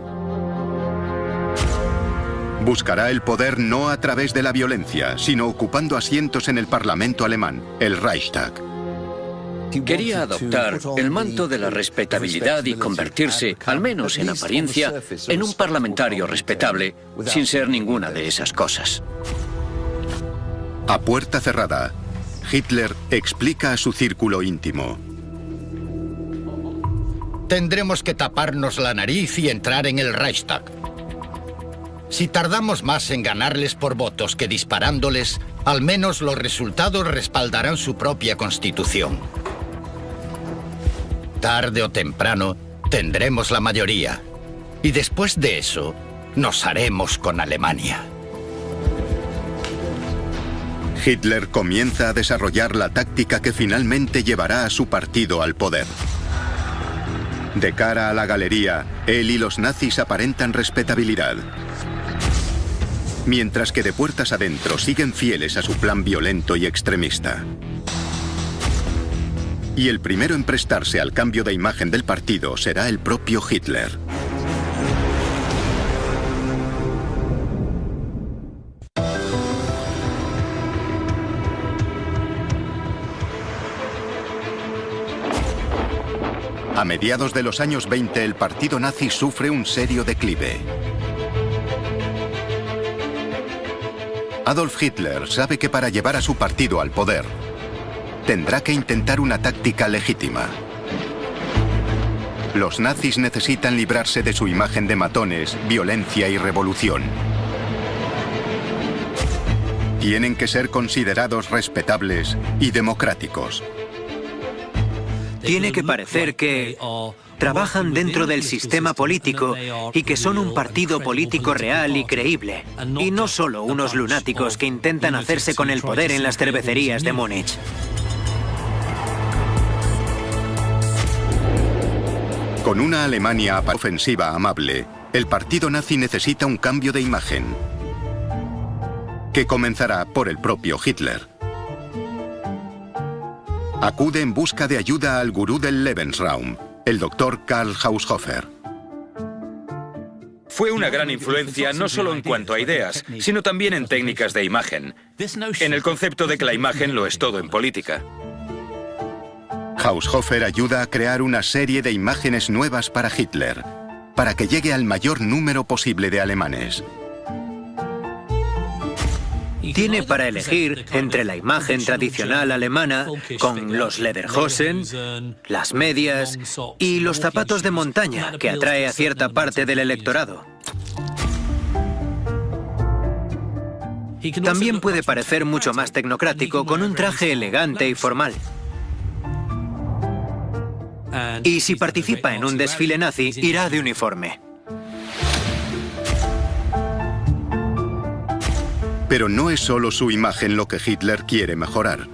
Buscará el poder no a través de la violencia, sino ocupando asientos en el Parlamento alemán, el Reichstag. Quería adoptar el manto de la respetabilidad y convertirse, al menos en apariencia, en un parlamentario respetable, sin ser ninguna de esas cosas. A puerta cerrada, Hitler explica a su círculo íntimo: tendremos que taparnos la nariz y entrar en el Reichstag. Si tardamos más en ganarles por votos que disparándoles, al menos los resultados respaldarán su propia constitución. Tarde o temprano, tendremos la mayoría. Y después de eso, nos haremos con Alemania. Hitler comienza a desarrollar la táctica que finalmente llevará a su partido al poder. De cara a la galería, él y los nazis aparentan respetabilidad, mientras que de puertas adentro siguen fieles a su plan violento y extremista. Y el primero en prestarse al cambio de imagen del partido será el propio Hitler. A mediados de los años 20, el partido nazi sufre un serio declive. Adolf Hitler sabe que para llevar a su partido al poder, tendrá que intentar una táctica legítima. Los nazis necesitan librarse de su imagen de matones, violencia y revolución. Tienen que ser considerados respetables y democráticos. Tiene que parecer que trabajan dentro del sistema político y que son un partido político real y creíble, y no solo unos lunáticos que intentan hacerse con el poder en las cervecerías de Múnich. Con una Alemania ofensiva amable, el partido nazi necesita un cambio de imagen, que comenzará por el propio Hitler. Acude en busca de ayuda al gurú del Lebensraum, el doctor Karl Haushofer. Fue una gran influencia no solo en cuanto a ideas, sino también en técnicas de imagen, en el concepto de que la imagen lo es todo en política. Haushofer ayuda a crear una serie de imágenes nuevas para Hitler, para que llegue al mayor número posible de alemanes. Tiene para elegir entre la imagen tradicional alemana, con los Lederhosen, las medias y los zapatos de montaña, que atrae a cierta parte del electorado. También puede parecer mucho más tecnocrático, con un traje elegante y formal. Y si participa en un desfile nazi, irá de uniforme. Pero no es solo su imagen lo que Hitler quiere mejorar.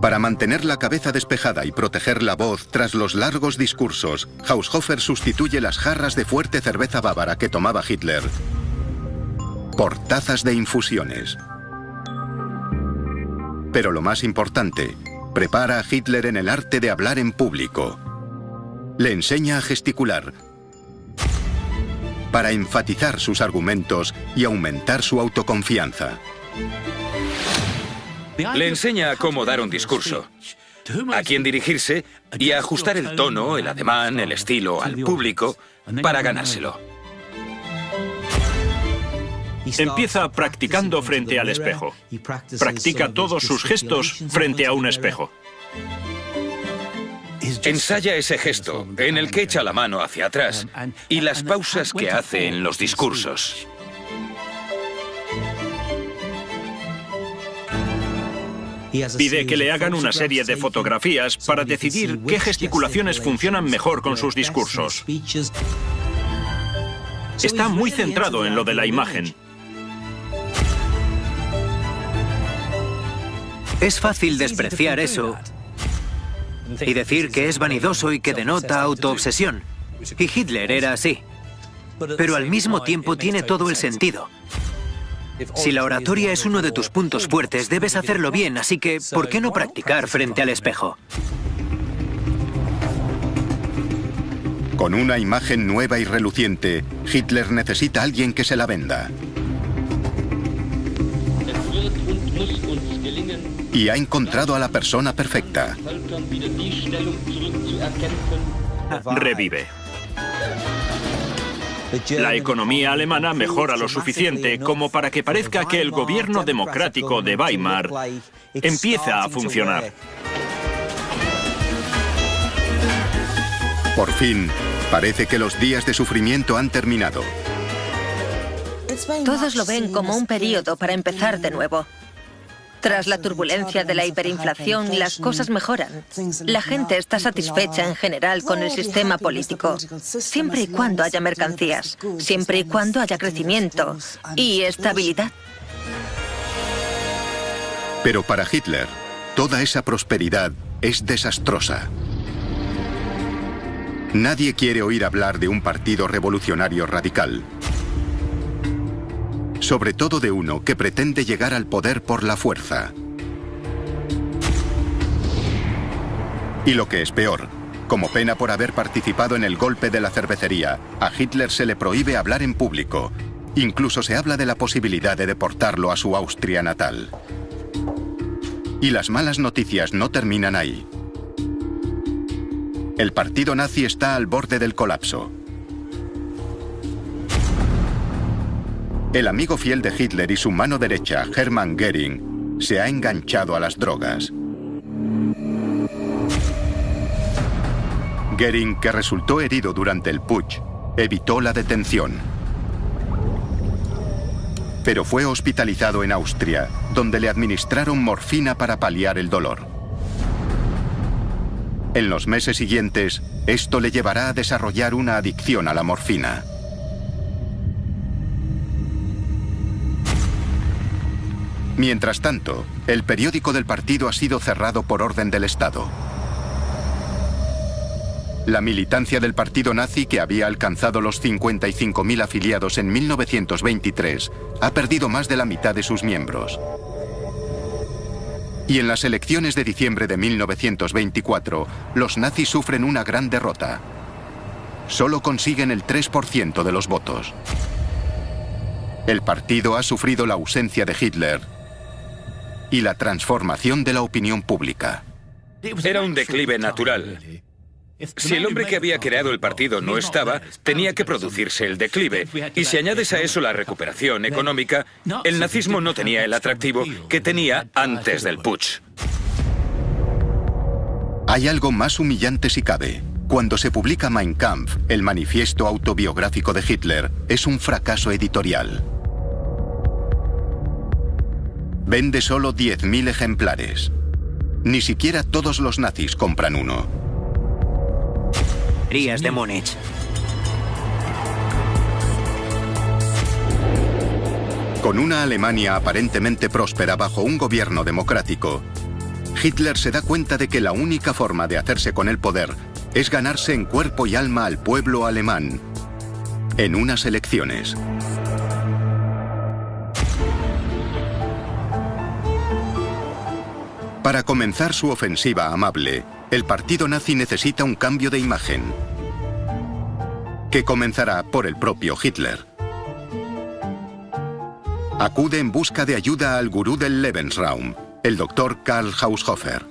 Para mantener la cabeza despejada y proteger la voz tras los largos discursos, Haushofer sustituye las jarras de fuerte cerveza bávara que tomaba Hitler por tazas de infusiones. Pero lo más importante, prepara a Hitler en el arte de hablar en público. Le enseña a gesticular, para enfatizar sus argumentos y aumentar su autoconfianza. Le enseña cómo dar un discurso, a quién dirigirse y a ajustar el tono, el ademán, el estilo al público para ganárselo. Empieza practicando frente al espejo. Practica todos sus gestos frente a un espejo. Ensaya ese gesto en el que echa la mano hacia atrás y las pausas que hace en los discursos. Pide que le hagan una serie de fotografías para decidir qué gesticulaciones funcionan mejor con sus discursos. Está muy centrado en lo de la imagen. Es fácil despreciar eso y decir que es vanidoso y que denota autoobsesión. Y Hitler era así. Pero al mismo tiempo tiene todo el sentido. Si la oratoria es uno de tus puntos fuertes, debes hacerlo bien, así que ¿por qué no practicar frente al espejo? Con una imagen nueva y reluciente, Hitler necesita a alguien que se la venda. Y ha encontrado a la persona perfecta. Revive. La economía alemana mejora lo suficiente como para que parezca que el gobierno democrático de Weimar empieza a funcionar. Por fin, parece que los días de sufrimiento han terminado. Todos lo ven como un periodo para empezar de nuevo. Tras la turbulencia de la hiperinflación, las cosas mejoran. La gente está satisfecha en general con el sistema político, siempre y cuando haya mercancías, siempre y cuando haya crecimiento y estabilidad. Pero para Hitler, toda esa prosperidad es desastrosa. Nadie quiere oír hablar de un partido revolucionario radical. Sobre todo de uno que pretende llegar al poder por la fuerza. Y lo que es peor, como pena por haber participado en el golpe de la cervecería, a Hitler se le prohíbe hablar en público. Incluso se habla de la posibilidad de deportarlo a su Austria natal. Y las malas noticias no terminan ahí. El partido nazi está al borde del colapso. El amigo fiel de Hitler y su mano derecha, Hermann Göring, se ha enganchado a las drogas. Göring, que resultó herido durante el putsch, evitó la detención. Pero fue hospitalizado en Austria, donde le administraron morfina para paliar el dolor. En los meses siguientes, esto le llevará a desarrollar una adicción a la morfina. Mientras tanto, el periódico del partido ha sido cerrado por orden del Estado. La militancia del partido nazi, que había alcanzado los 55.000 afiliados en 1923, ha perdido más de la mitad de sus miembros. Y en las elecciones de diciembre de 1924, los nazis sufren una gran derrota. Solo consiguen el 3% de los votos. El partido ha sufrido la ausencia de Hitler y la transformación de la opinión pública. Era un declive natural. Si el hombre que había creado el partido no estaba, tenía que producirse el declive. Y si añades a eso la recuperación económica, el nazismo no tenía el atractivo que tenía antes del putsch. Hay algo más humillante si cabe. Cuando se publica Mein Kampf, el manifiesto autobiográfico de Hitler, es un fracaso editorial. Vende solo 10.000 ejemplares. Ni siquiera todos los nazis compran uno. De Múnich. Con una Alemania aparentemente próspera bajo un gobierno democrático, Hitler se da cuenta de que la única forma de hacerse con el poder es ganarse en cuerpo y alma al pueblo alemán en unas elecciones. Para comenzar su ofensiva amable, el partido nazi necesita un cambio de imagen, que comenzará por el propio Hitler. Acude en busca de ayuda al gurú del Lebensraum, el doctor Karl Haushofer.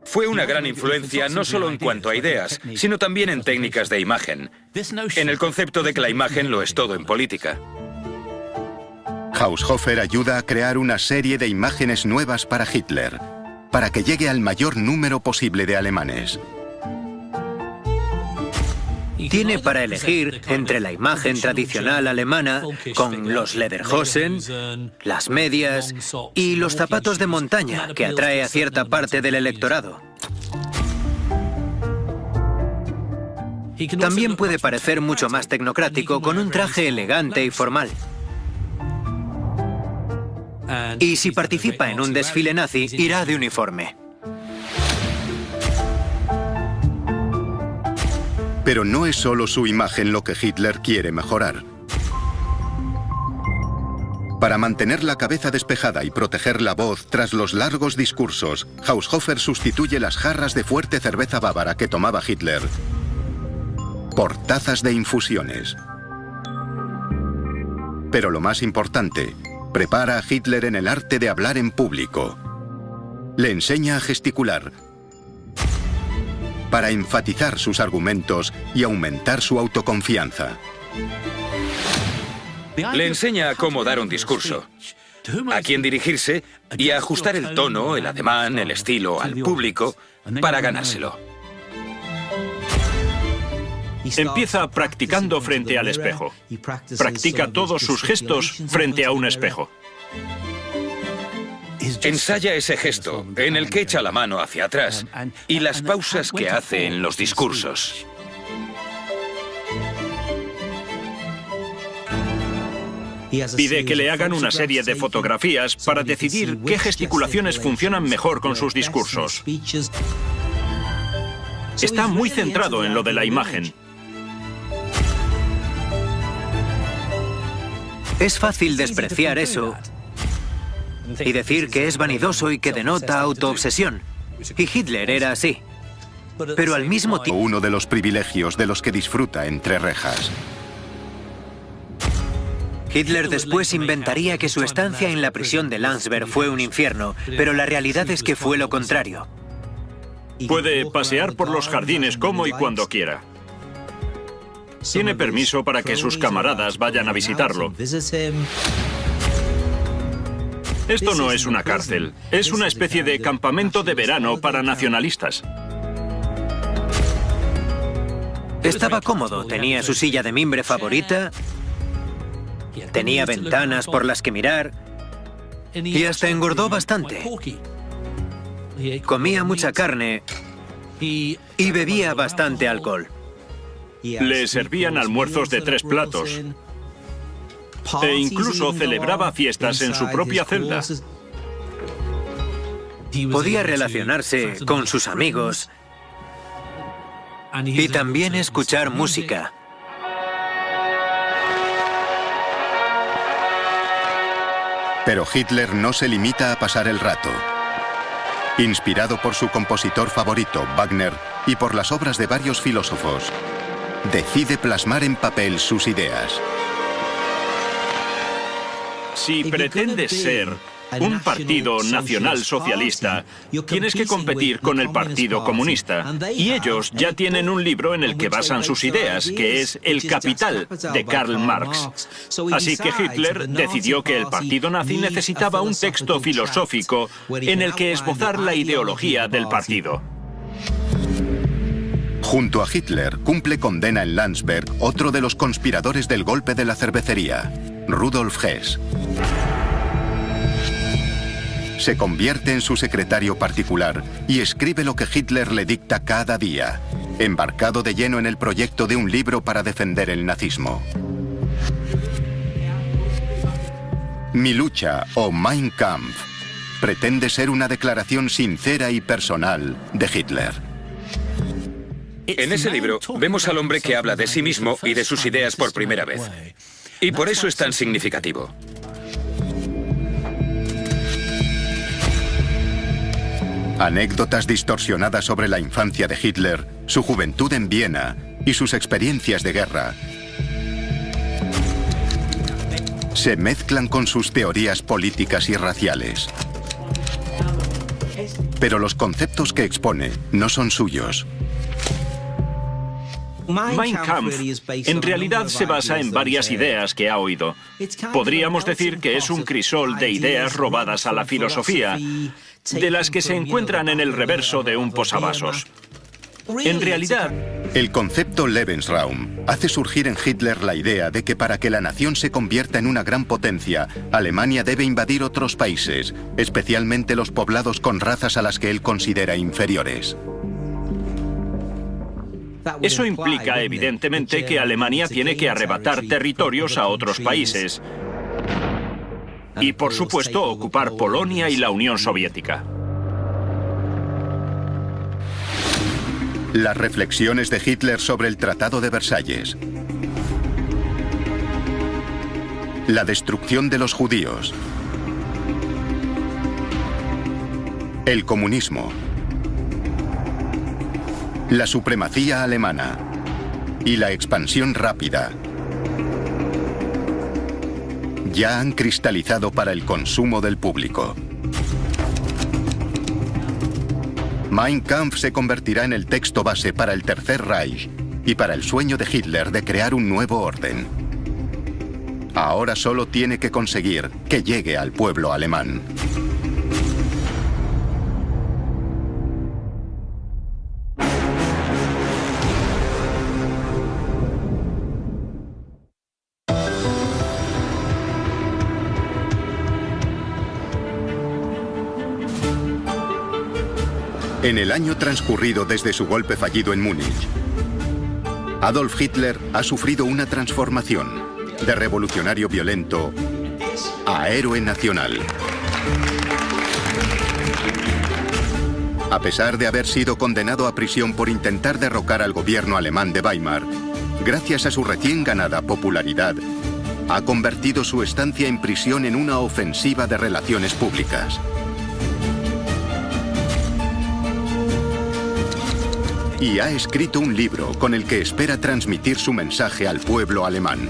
Fue una gran influencia no solo en cuanto a ideas, sino también en técnicas de imagen, en el concepto de que la imagen lo es todo en política. Haushofer ayuda a crear una serie de imágenes nuevas para Hitler, para que llegue al mayor número posible de alemanes. Tiene para elegir entre la imagen tradicional alemana, con los Lederhosen, las medias y los zapatos de montaña, que atrae a cierta parte del electorado. También puede parecer mucho más tecnocrático, con un traje elegante y formal. Y si participa en un desfile nazi, irá de uniforme. Pero no es solo su imagen lo que Hitler quiere mejorar. Para mantener la cabeza despejada y proteger la voz tras los largos discursos, Haushofer sustituye las jarras de fuerte cerveza bávara que tomaba Hitler por tazas de infusiones. Pero lo más importante, prepara a Hitler en el arte de hablar en público. Le enseña a gesticular para enfatizar sus argumentos y aumentar su autoconfianza. Le enseña a cómo dar un discurso, a quién dirigirse y a ajustar el tono, el ademán, el estilo al público para ganárselo. Empieza practicando frente al espejo. Practica todos sus gestos frente a un espejo. Ensaya ese gesto en el que echa la mano hacia atrás y las pausas que hace en los discursos. Pide que le hagan una serie de fotografías para decidir qué gesticulaciones funcionan mejor con sus discursos. Está muy centrado en lo de la imagen. Es fácil despreciar eso y decir que es vanidoso y que denota autoobsesión. Y Hitler era así. Pero al mismo tiempo... Uno de los privilegios de los que disfruta entre rejas. Hitler después inventaría que su estancia en la prisión de Landsberg fue un infierno, pero la realidad es que fue lo contrario. Puede pasear por los jardines como y cuando quiera. Tiene permiso para que sus camaradas vayan a visitarlo. Esto no es una cárcel, es una especie de campamento de verano para nacionalistas. Estaba cómodo, tenía su silla de mimbre favorita, tenía ventanas por las que mirar y hasta engordó bastante. Comía mucha carne y bebía bastante alcohol. Le servían almuerzos de 3 platos. E incluso celebraba fiestas en su propia celda. Podía relacionarse con sus amigos y también escuchar música. Pero Hitler no se limita a pasar el rato. Inspirado por su compositor favorito, Wagner, y por las obras de varios filósofos, decide plasmar en papel sus ideas. Si pretendes ser un partido nacional socialista, tienes que competir con el Partido Comunista. Y ellos ya tienen un libro en el que basan sus ideas, que es El Capital, de Karl Marx. Así que Hitler decidió que el partido nazi necesitaba un texto filosófico en el que esbozar la ideología del partido. Junto a Hitler, cumple condena en Landsberg otro de los conspiradores del golpe de la cervecería, Rudolf Hess. Se convierte en su secretario particular y escribe lo que Hitler le dicta cada día, embarcado de lleno en el proyecto de un libro para defender el nazismo. Mi lucha, o Mein Kampf, pretende ser una declaración sincera y personal de Hitler. En ese libro vemos al hombre que habla de sí mismo y de sus ideas por primera vez. Y por eso es tan significativo. Anécdotas distorsionadas sobre la infancia de Hitler, su juventud en Viena y sus experiencias de guerra se mezclan con sus teorías políticas y raciales. Pero los conceptos que expone no son suyos. Mein Kampf en realidad se basa en varias ideas que ha oído. Podríamos decir que es un crisol de ideas robadas a la filosofía, de las que se encuentran en el reverso de un posavasos. En realidad, el concepto Lebensraum hace surgir en Hitler la idea de que para que la nación se convierta en una gran potencia, Alemania debe invadir otros países, especialmente los poblados con razas a las que él considera inferiores. Eso implica, evidentemente, que Alemania tiene que arrebatar territorios a otros países. Y, por supuesto, ocupar Polonia y la Unión Soviética. Las reflexiones de Hitler sobre el Tratado de Versalles. La destrucción de los judíos. El comunismo. La supremacía alemana y la expansión rápida ya han cristalizado para el consumo del público. Mein Kampf se convertirá en el texto base para el Tercer Reich y para el sueño de Hitler de crear un nuevo orden. Ahora solo tiene que conseguir que llegue al pueblo alemán. En el año transcurrido desde su golpe fallido en Múnich, Adolf Hitler ha sufrido una transformación de revolucionario violento a héroe nacional. A pesar de haber sido condenado a prisión por intentar derrocar al gobierno alemán de Weimar, gracias a su recién ganada popularidad, ha convertido su estancia en prisión en una ofensiva de relaciones públicas. Y ha escrito un libro con el que espera transmitir su mensaje al pueblo alemán.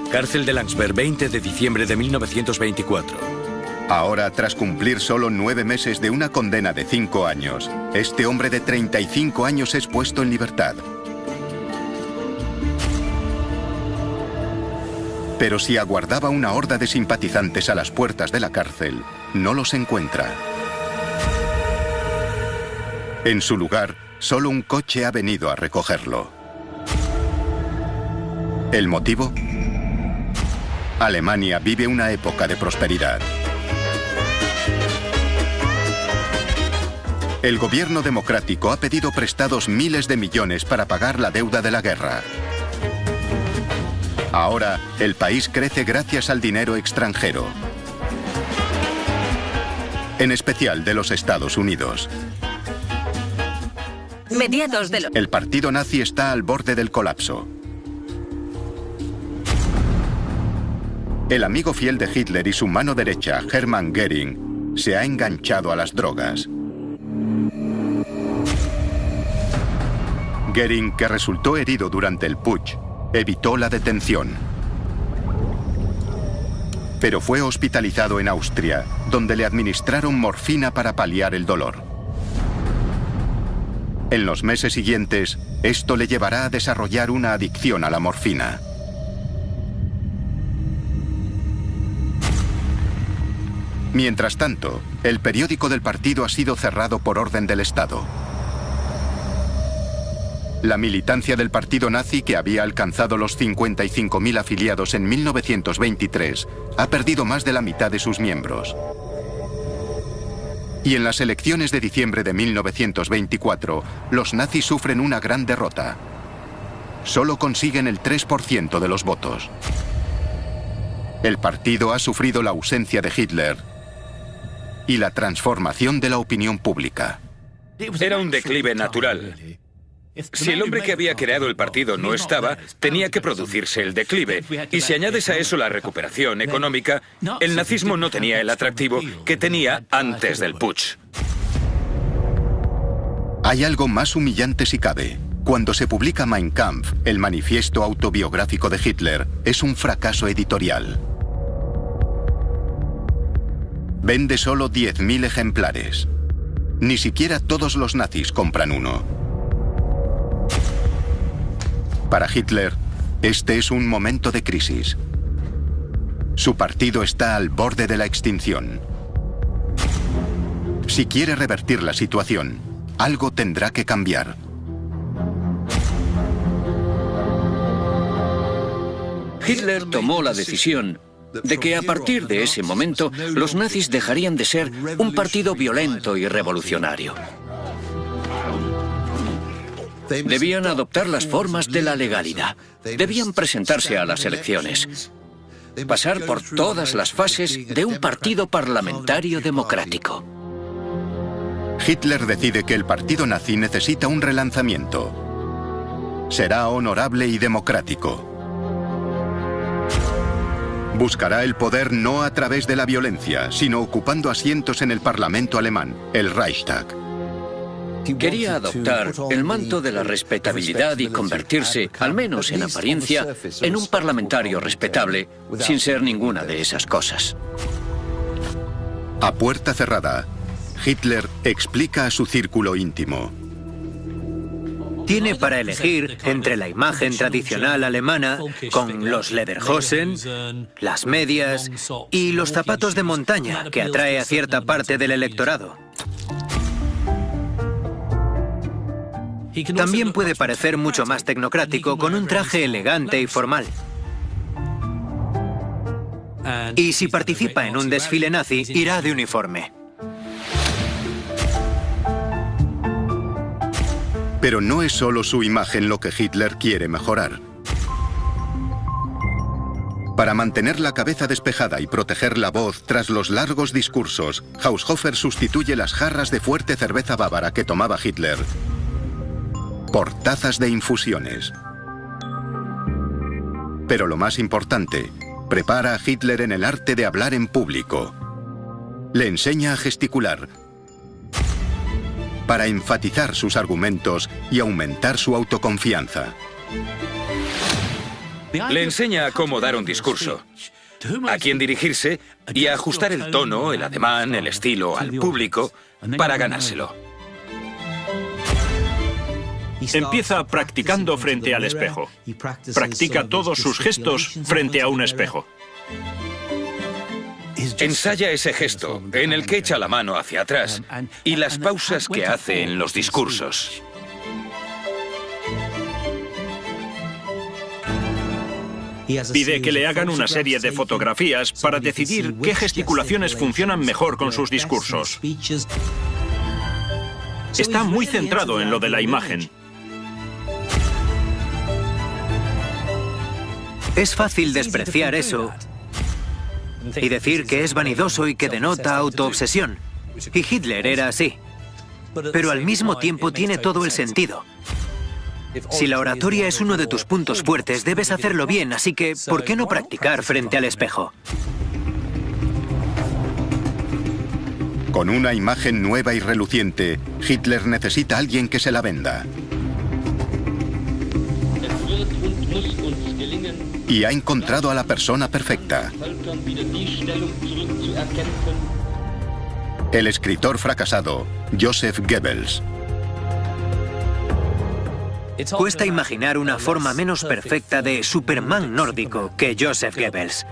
Cárcel de Landsberg, 20 de diciembre de 1924. Ahora, tras cumplir solo 9 meses de una condena de 5 años, este hombre de 35 años es puesto en libertad. Pero si aguardaba una horda de simpatizantes a las puertas de la cárcel, no los encuentra. En su lugar, solo un coche ha venido a recogerlo. ¿El motivo? Alemania vive una época de prosperidad. El gobierno democrático ha pedido prestados miles de millones para pagar la deuda de la guerra. Ahora, el país crece gracias al dinero extranjero, en especial de los Estados Unidos. Mediados de El partido nazi está al borde del colapso. El amigo fiel de Hitler y su mano derecha, Hermann Göring, se ha enganchado a las drogas. Göring, que resultó herido durante el putsch, evitó la detención. Pero fue hospitalizado en Austria, donde le administraron morfina para paliar el dolor. En los meses siguientes, esto le llevará a desarrollar una adicción a la morfina. Mientras tanto, el periódico del partido ha sido cerrado por orden del Estado. La militancia del partido nazi, que había alcanzado los 55.000 afiliados en 1923, ha perdido más de la mitad de sus miembros. Y en las elecciones de diciembre de 1924, los nazis sufren una gran derrota. Solo consiguen el 3% de los votos. El partido ha sufrido la ausencia de Hitler y la transformación de la opinión pública. Era un declive natural. Si el hombre que había creado el partido no estaba, tenía que producirse el declive. Y si añades a eso la recuperación económica, el nazismo no tenía el atractivo que tenía antes del putsch. Hay algo más humillante si cabe. Cuando se publica Mein Kampf, el manifiesto autobiográfico de Hitler, es un fracaso editorial. Vende solo 10.000 ejemplares. Ni siquiera todos los nazis compran uno. Para Hitler, este es un momento de crisis. Su partido está al borde de la extinción. Si quiere revertir la situación, algo tendrá que cambiar. Hitler tomó la decisión de que a partir de ese momento los nazis dejarían de ser un partido violento y revolucionario. Debían adoptar las formas de la legalidad. Debían presentarse a las elecciones. Pasar por todas las fases de un partido parlamentario democrático. Hitler decide que el partido nazi necesita un relanzamiento. Será honorable y democrático. Buscará el poder no a través de la violencia, sino ocupando asientos en el Parlamento alemán, el Reichstag. Quería adoptar el manto de la respetabilidad y convertirse, al menos en apariencia, en un parlamentario respetable, sin ser ninguna de esas cosas. A puerta cerrada, Hitler explica a su círculo íntimo. Tiene para elegir entre la imagen tradicional alemana, con los lederhosen, las medias y los zapatos de montaña, que atrae a cierta parte del electorado. También puede parecer mucho más tecnocrático con un traje elegante y formal. Y si participa en un desfile nazi, irá de uniforme. Pero no es solo su imagen lo que Hitler quiere mejorar. Para mantener la cabeza despejada y proteger la voz tras los largos discursos, Haushofer sustituye las jarras de fuerte cerveza bávara que tomaba Hitler por tazas de infusiones. Pero lo más importante, prepara a Hitler en el arte de hablar en público. Le enseña a gesticular para enfatizar sus argumentos y aumentar su autoconfianza. Le enseña a cómo dar un discurso, a quién dirigirse y a ajustar el tono, el ademán, el estilo al público para ganárselo. Empieza practicando frente al espejo. Practica todos sus gestos frente a un espejo. Ensaya ese gesto en el que echa la mano hacia atrás y las pausas que hace en los discursos. Pide que le hagan una serie de fotografías para decidir qué gesticulaciones funcionan mejor con sus discursos. Está muy centrado en lo de la imagen. Es fácil despreciar eso y decir que es vanidoso y que denota autoobsesión. Y Hitler era así. Pero al mismo tiempo tiene todo el sentido. Si la oratoria es uno de tus puntos fuertes, debes hacerlo bien, así que ¿por qué no practicar frente al espejo? Con una imagen nueva y reluciente, Hitler necesita a alguien que se la venda. Y ha encontrado a la persona perfecta. El escritor fracasado, Joseph Goebbels. Cuesta imaginar una forma menos perfecta de Superman nórdico que Joseph Goebbels.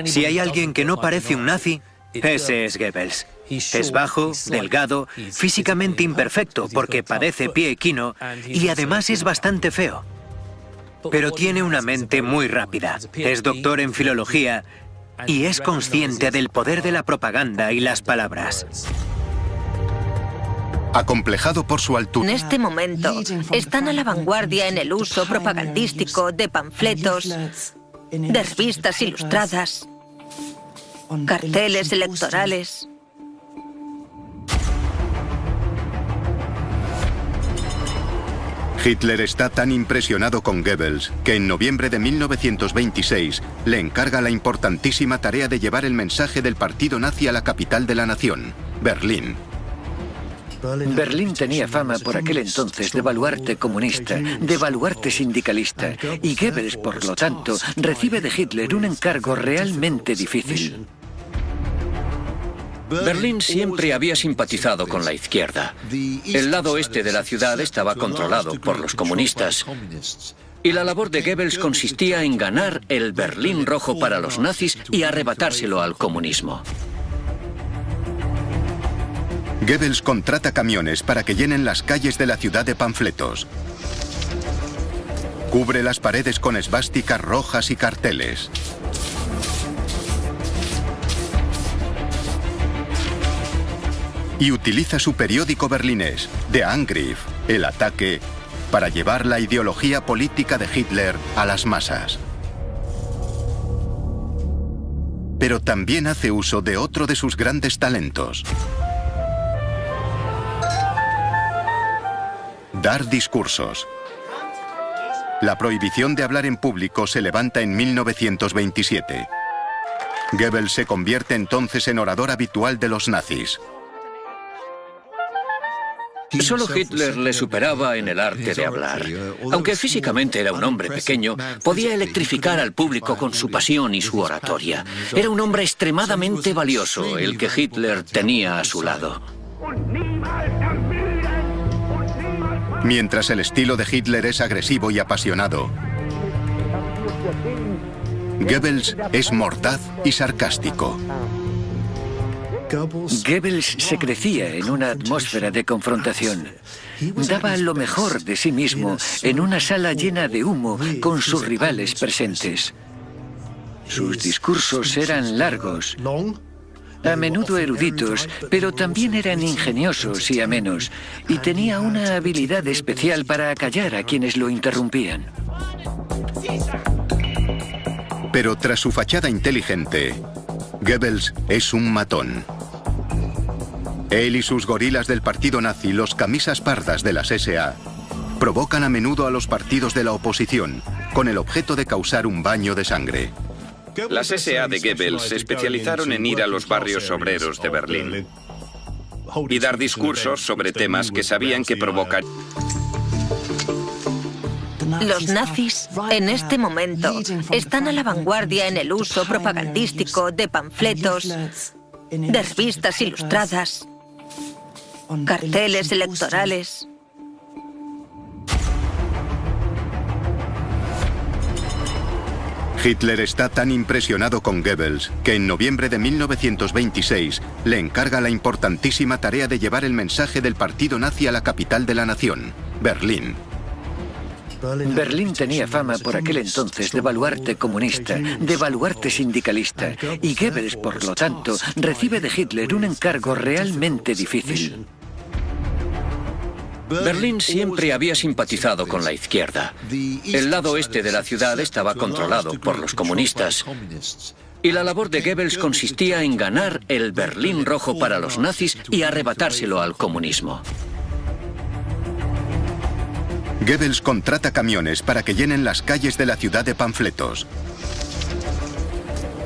Si hay alguien que no parece un nazi, ese es Goebbels. Es bajo, delgado, físicamente imperfecto porque padece pie equino y además es bastante feo. Pero tiene una mente muy rápida. Es doctor en filología y es consciente del poder de la propaganda y las palabras. Acomplejado por su altura. En este momento están a la vanguardia en el uso propagandístico de panfletos, de revistas ilustradas, carteles electorales. Hitler está tan impresionado con Goebbels que en noviembre de 1926 le encarga la importantísima tarea de llevar el mensaje del partido nazi a la capital de la nación, Berlín. Berlín tenía fama por aquel entonces de baluarte comunista, de baluarte sindicalista, y Goebbels, por lo tanto, recibe de Hitler un encargo realmente difícil. Berlín siempre había simpatizado con la izquierda. El lado este de la ciudad estaba controlado por los comunistas. Y la labor de Goebbels consistía en ganar el Berlín rojo para los nazis y arrebatárselo al comunismo. Goebbels contrata camiones para que llenen las calles de la ciudad de panfletos. Cubre las paredes con esvásticas rojas y carteles. Y utiliza su periódico berlinés, Der Angriff, El Ataque, para llevar la ideología política de Hitler a las masas. Pero también hace uso de otro de sus grandes talentos: dar discursos. La prohibición de hablar en público se levanta en 1927. Goebbels se convierte entonces en orador habitual de los nazis. Solo Hitler le superaba en el arte de hablar. Aunque físicamente era un hombre pequeño, podía electrificar al público con su pasión y su oratoria. Era un hombre extremadamente valioso, el que Hitler tenía a su lado. Mientras el estilo de Hitler es agresivo y apasionado, Goebbels es mordaz y sarcástico. Goebbels se crecía en una atmósfera de confrontación. Daba lo mejor de sí mismo en una sala llena de humo con sus rivales presentes. Sus discursos eran largos a menudo eruditos, pero también eran ingeniosos y amenos, y tenía una habilidad especial para acallar a quienes lo interrumpían. Pero tras su fachada inteligente, Goebbels es un matón. Él y sus gorilas del partido nazi, los camisas pardas de las SA, provocan a menudo a los partidos de la oposición, con el objeto de causar un baño de sangre. Las SA de Goebbels se especializaron en ir a los barrios obreros de Berlín y dar discursos sobre temas que sabían que provocarían. Los nazis, en este momento, están a la vanguardia en el uso propagandístico de panfletos, de revistas ilustradas, carteles electorales. Hitler está tan impresionado con Goebbels que en noviembre de 1926 le encarga la importantísima tarea de llevar el mensaje del partido nazi a la capital de la nación, Berlín. Berlín tenía fama por aquel entonces de baluarte comunista, de baluarte sindicalista, y Goebbels, por lo tanto, recibe de Hitler un encargo realmente difícil. Berlín siempre había simpatizado con la izquierda. El lado este de la ciudad estaba controlado por los comunistas. Y la labor de Goebbels consistía en ganar el Berlín rojo para los nazis y arrebatárselo al comunismo. Goebbels contrata camiones para que llenen las calles de la ciudad de panfletos.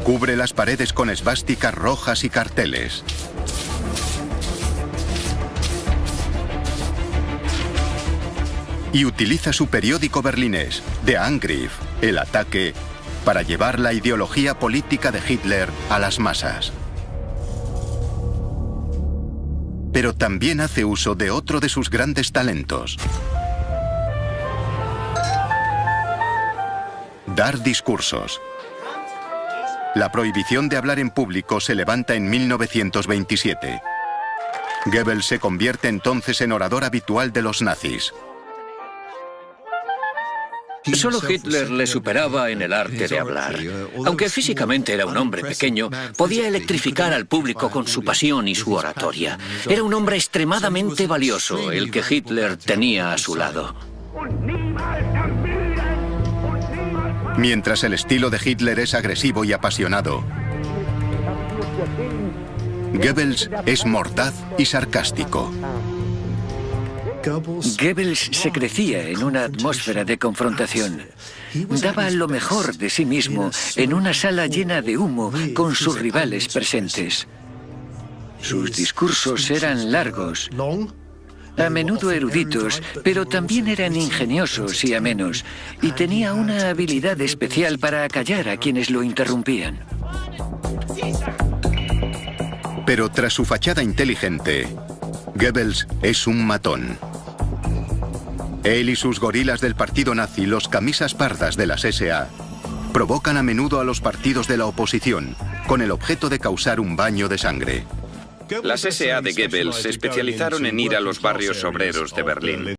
Cubre las paredes con esvásticas rojas y carteles. Y utiliza su periódico berlinés, Der Angriff, El Ataque, para llevar la ideología política de Hitler a las masas. Pero también hace uso de otro de sus grandes talentos: dar discursos. La prohibición de hablar en público se levanta en 1927. Goebbels se convierte entonces en orador habitual de los nazis. Solo Hitler le superaba en el arte de hablar. Aunque físicamente era un hombre pequeño, podía electrificar al público con su pasión y su oratoria. Era un hombre extremadamente valioso, el que Hitler tenía a su lado. Mientras el estilo de Hitler es agresivo y apasionado, Goebbels es mordaz y sarcástico. Goebbels se crecía en una atmósfera de confrontación. Daba lo mejor de sí mismo en una sala llena de humo con sus rivales presentes. Sus discursos eran largos, a menudo eruditos, pero también eran ingeniosos y amenos, y tenía una habilidad especial para acallar a quienes lo interrumpían. Pero tras su fachada inteligente, Goebbels es un matón. Él y sus gorilas del partido nazi, los camisas pardas de las SA, provocan a menudo a los partidos de la oposición, con el objeto de causar un baño de sangre. Las SA de Goebbels se especializaron en ir a los barrios obreros de Berlín